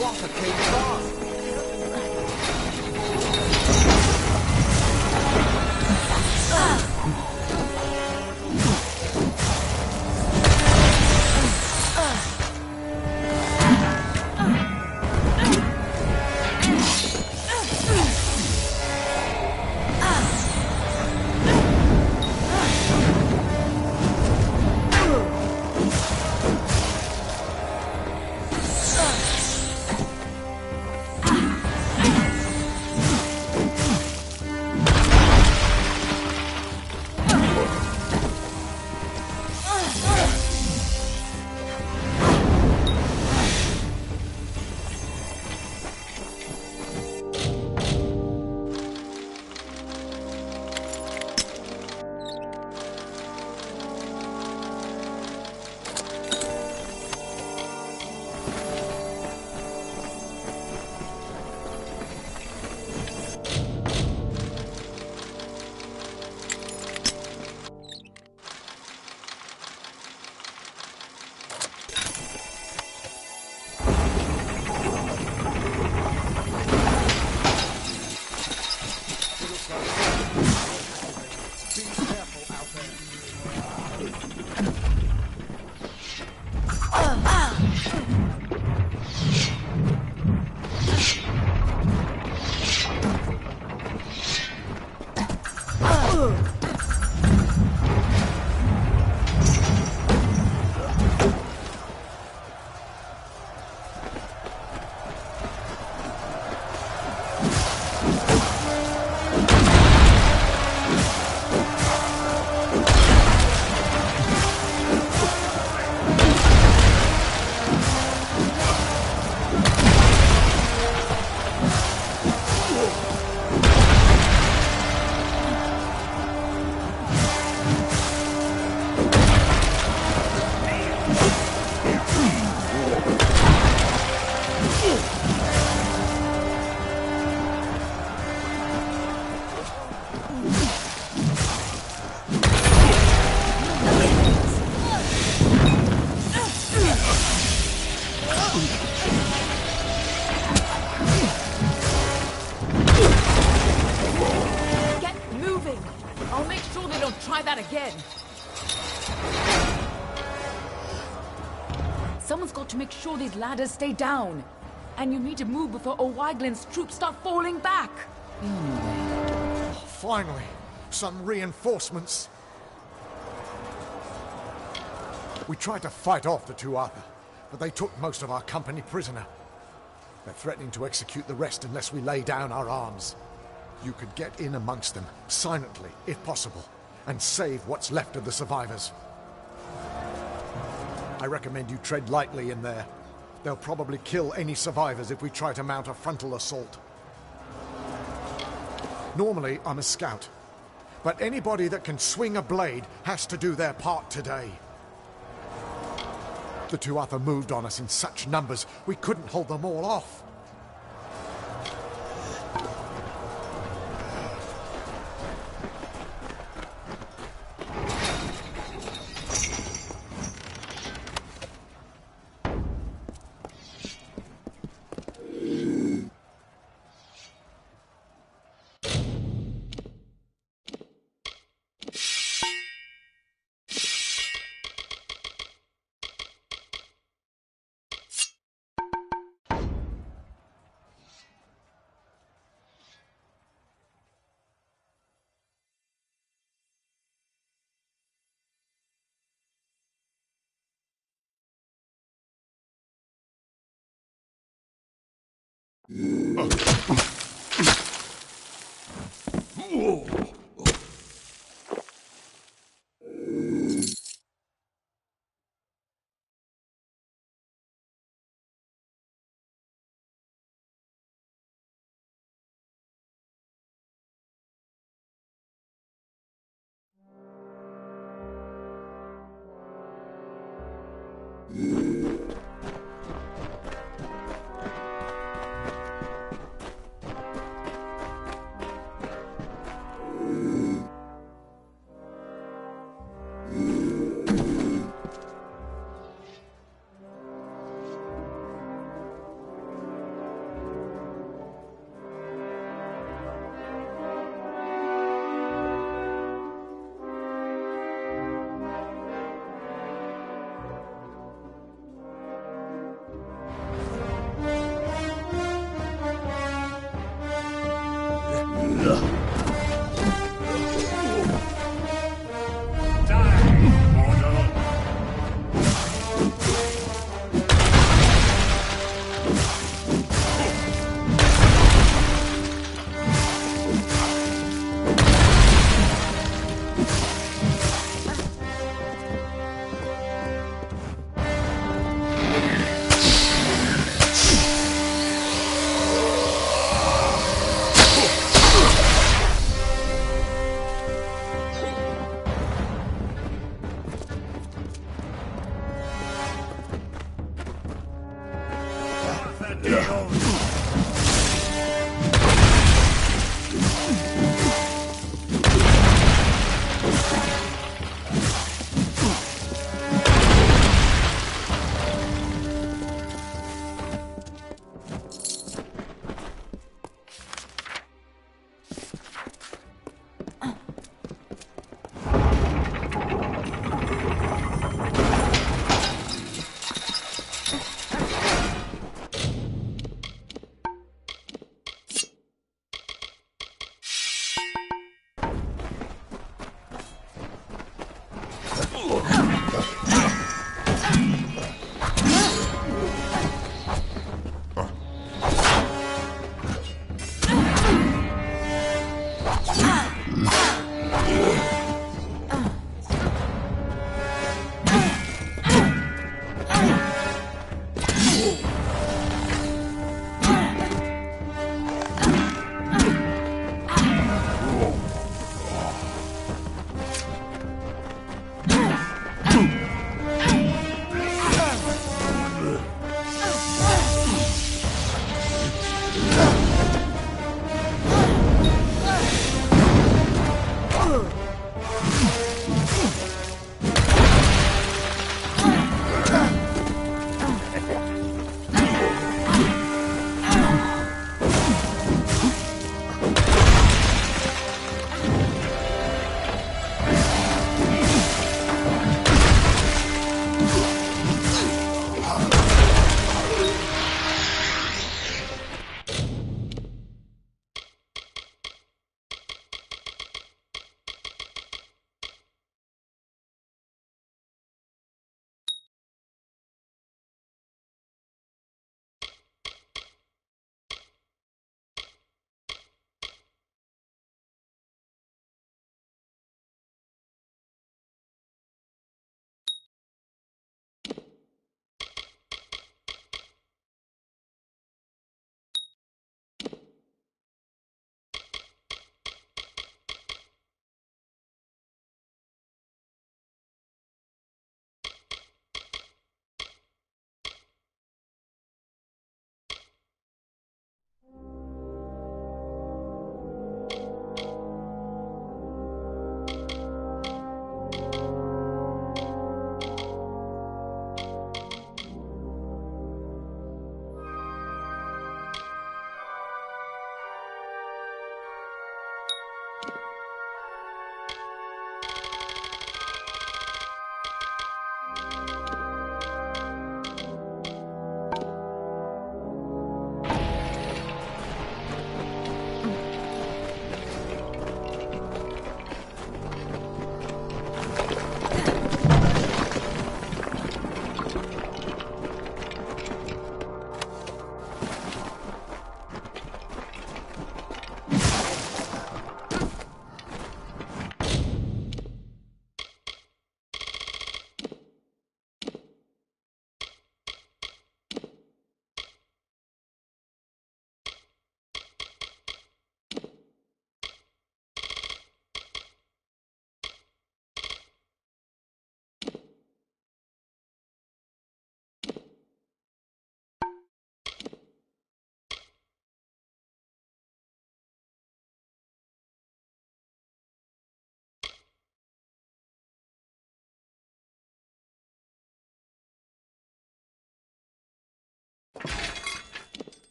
What a cave. to make sure these ladders stay down. And you need to move before O'Wyglin's troops start falling back. The only way. Finally, some reinforcements. We tried to fight off the Tuatha, but they took most of our company prisoner. They're threatening to execute the rest unless we lay down our arms. You could get in amongst them, silently, if possible, and save what's left of the survivors. I recommend you tread lightly in there. They'll probably kill any survivors if we try to mount a frontal assault. Normally, I'm a scout, but anybody that can swing a blade has to do their part today. The Tuatha moved on us in such numbers, we couldn't hold them all off.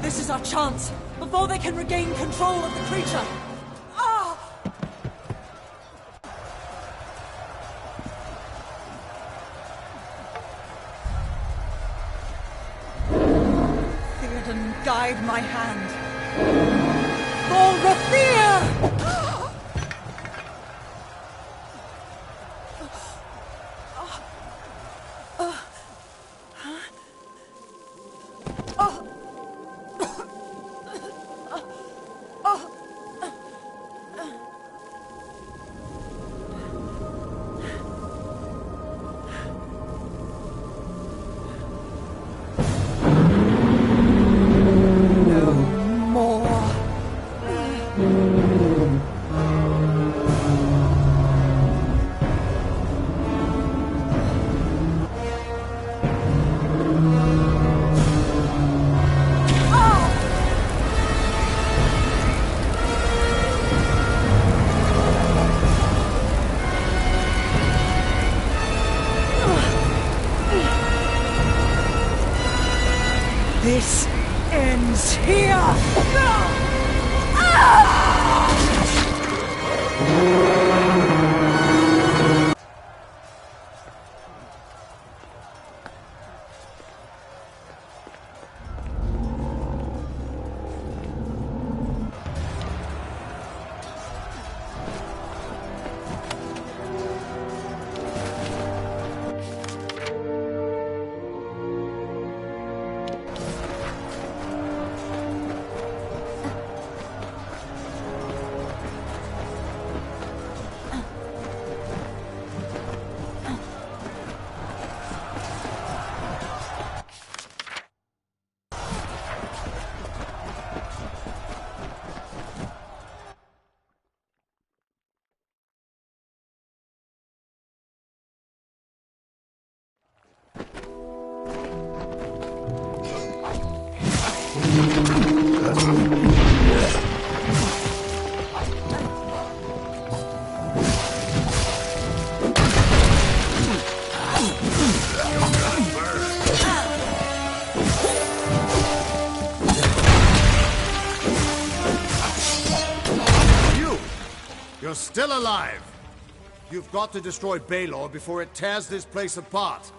This is our chance, before they can regain control of the creature. Ah! Theoden, guide my hand. For Rathir! This ends here! You're still alive! You've got to destroy Baelor before it tears this place apart.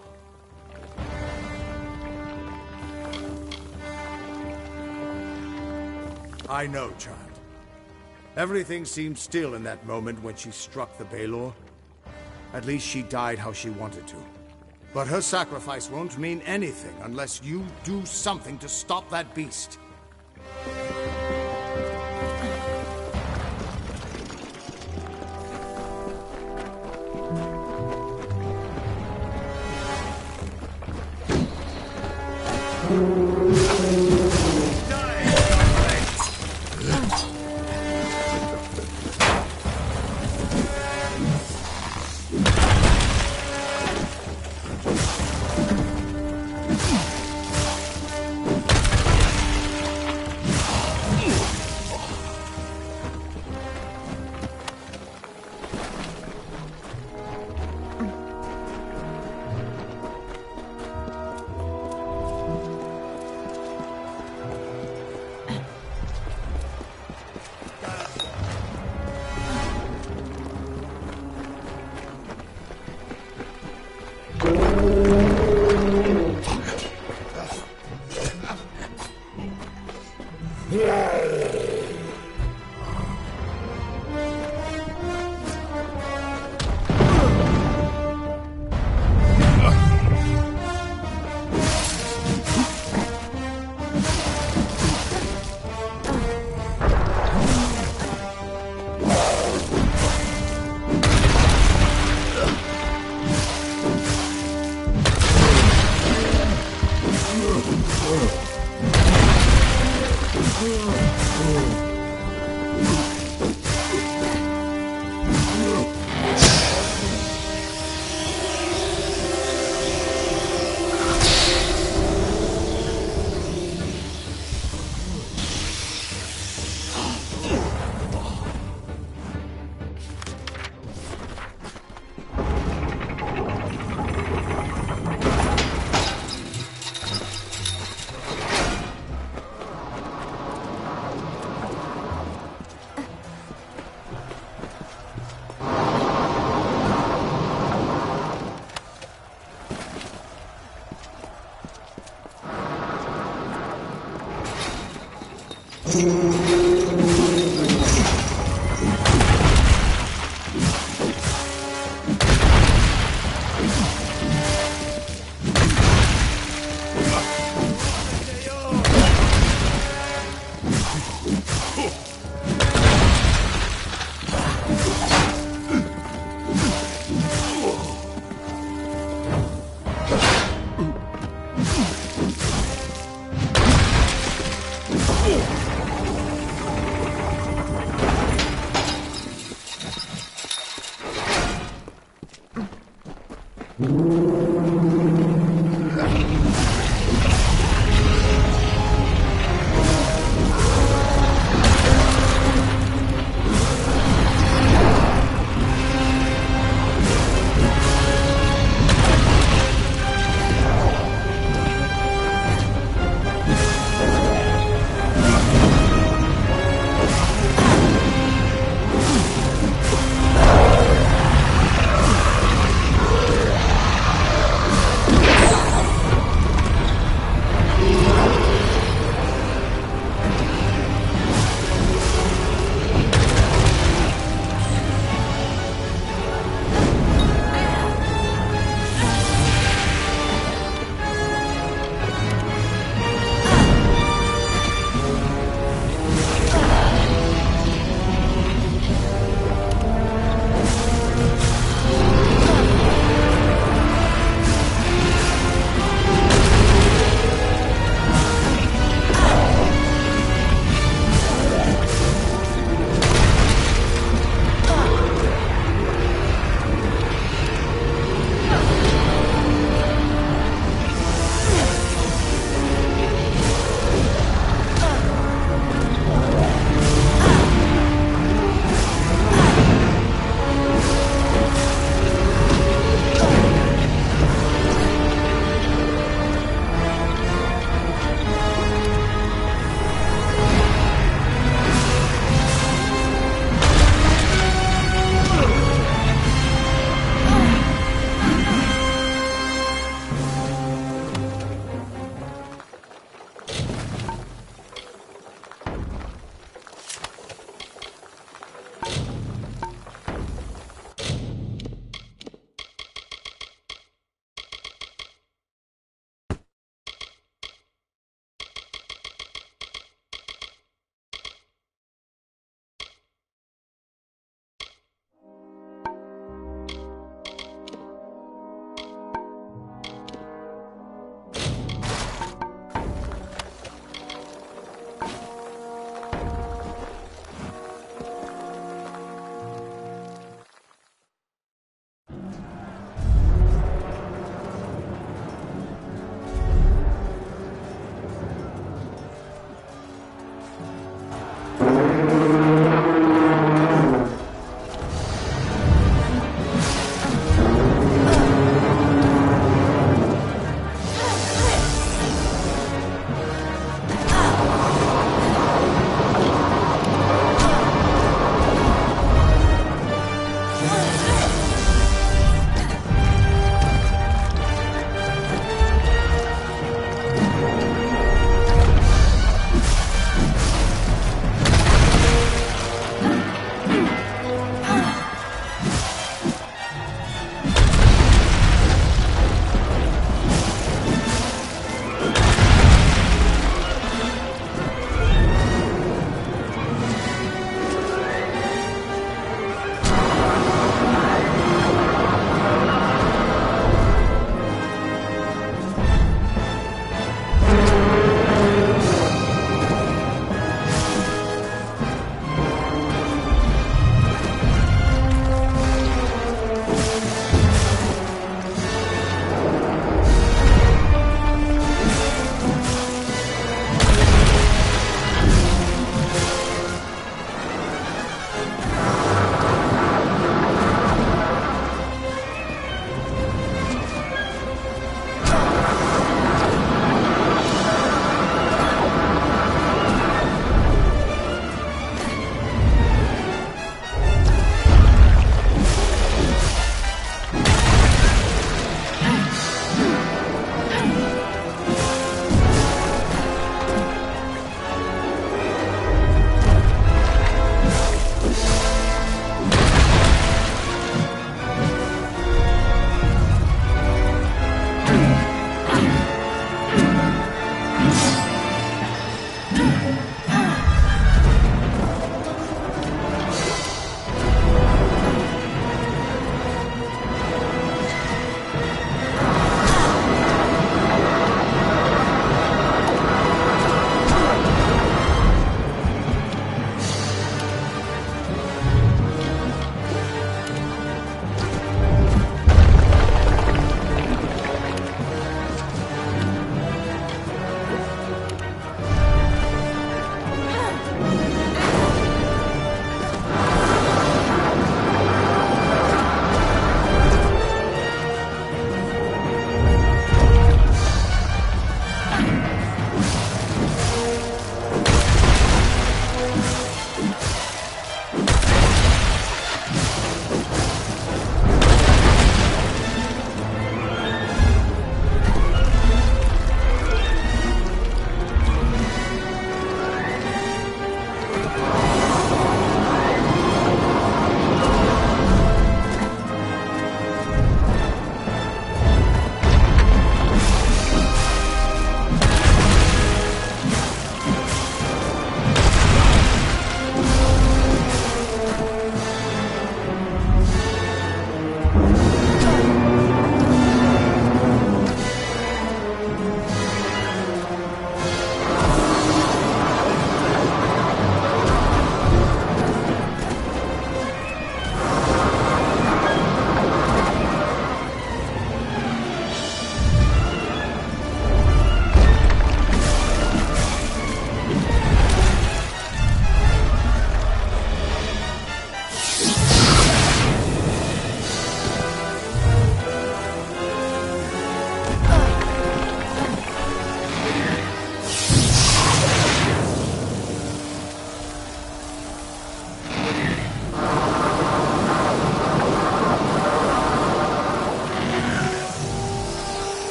I know, child. Everything seemed still in that moment when she struck the Baelor. At least she died how she wanted to. But her sacrifice won't mean anything unless you do something to stop that beast.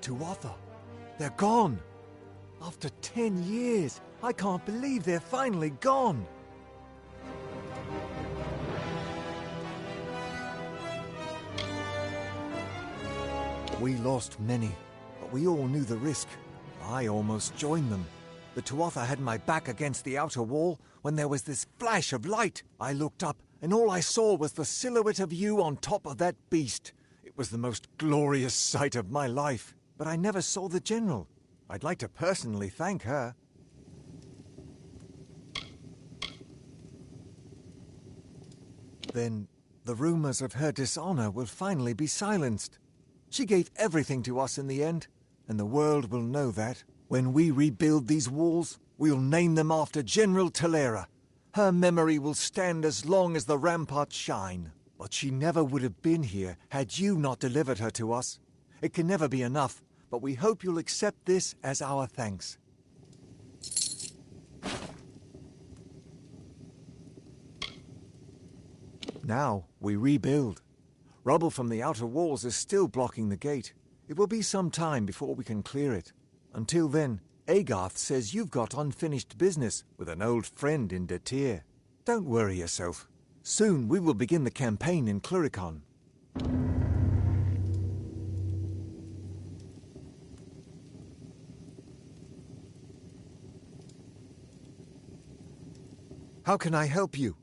Tuatha. They're gone. After 10 years, I can't believe they're finally gone. We lost many, but we all knew the risk. I almost joined them. The Tuatha had my back against the outer wall when there was this flash of light. I looked up, and all I saw was the silhouette of you on top of that beast. It was the most glorious sight of my life. But I never saw the General. I'd like to personally thank her. Then the rumors of her dishonor will finally be silenced. She gave everything to us in the end, and the world will know that. When we rebuild these walls, we'll name them after General Talera. Her memory will stand as long as the ramparts shine. But she never would have been here had you not delivered her to us. It can never be enough, but we hope you'll accept this as our thanks. Now we rebuild. Rubble from the outer walls is still blocking the gate. It will be some time before we can clear it. Until then, Agarth says you've got unfinished business with an old friend in Detir. Don't worry yourself. Soon we will begin the campaign in Cluricon. How can I help you?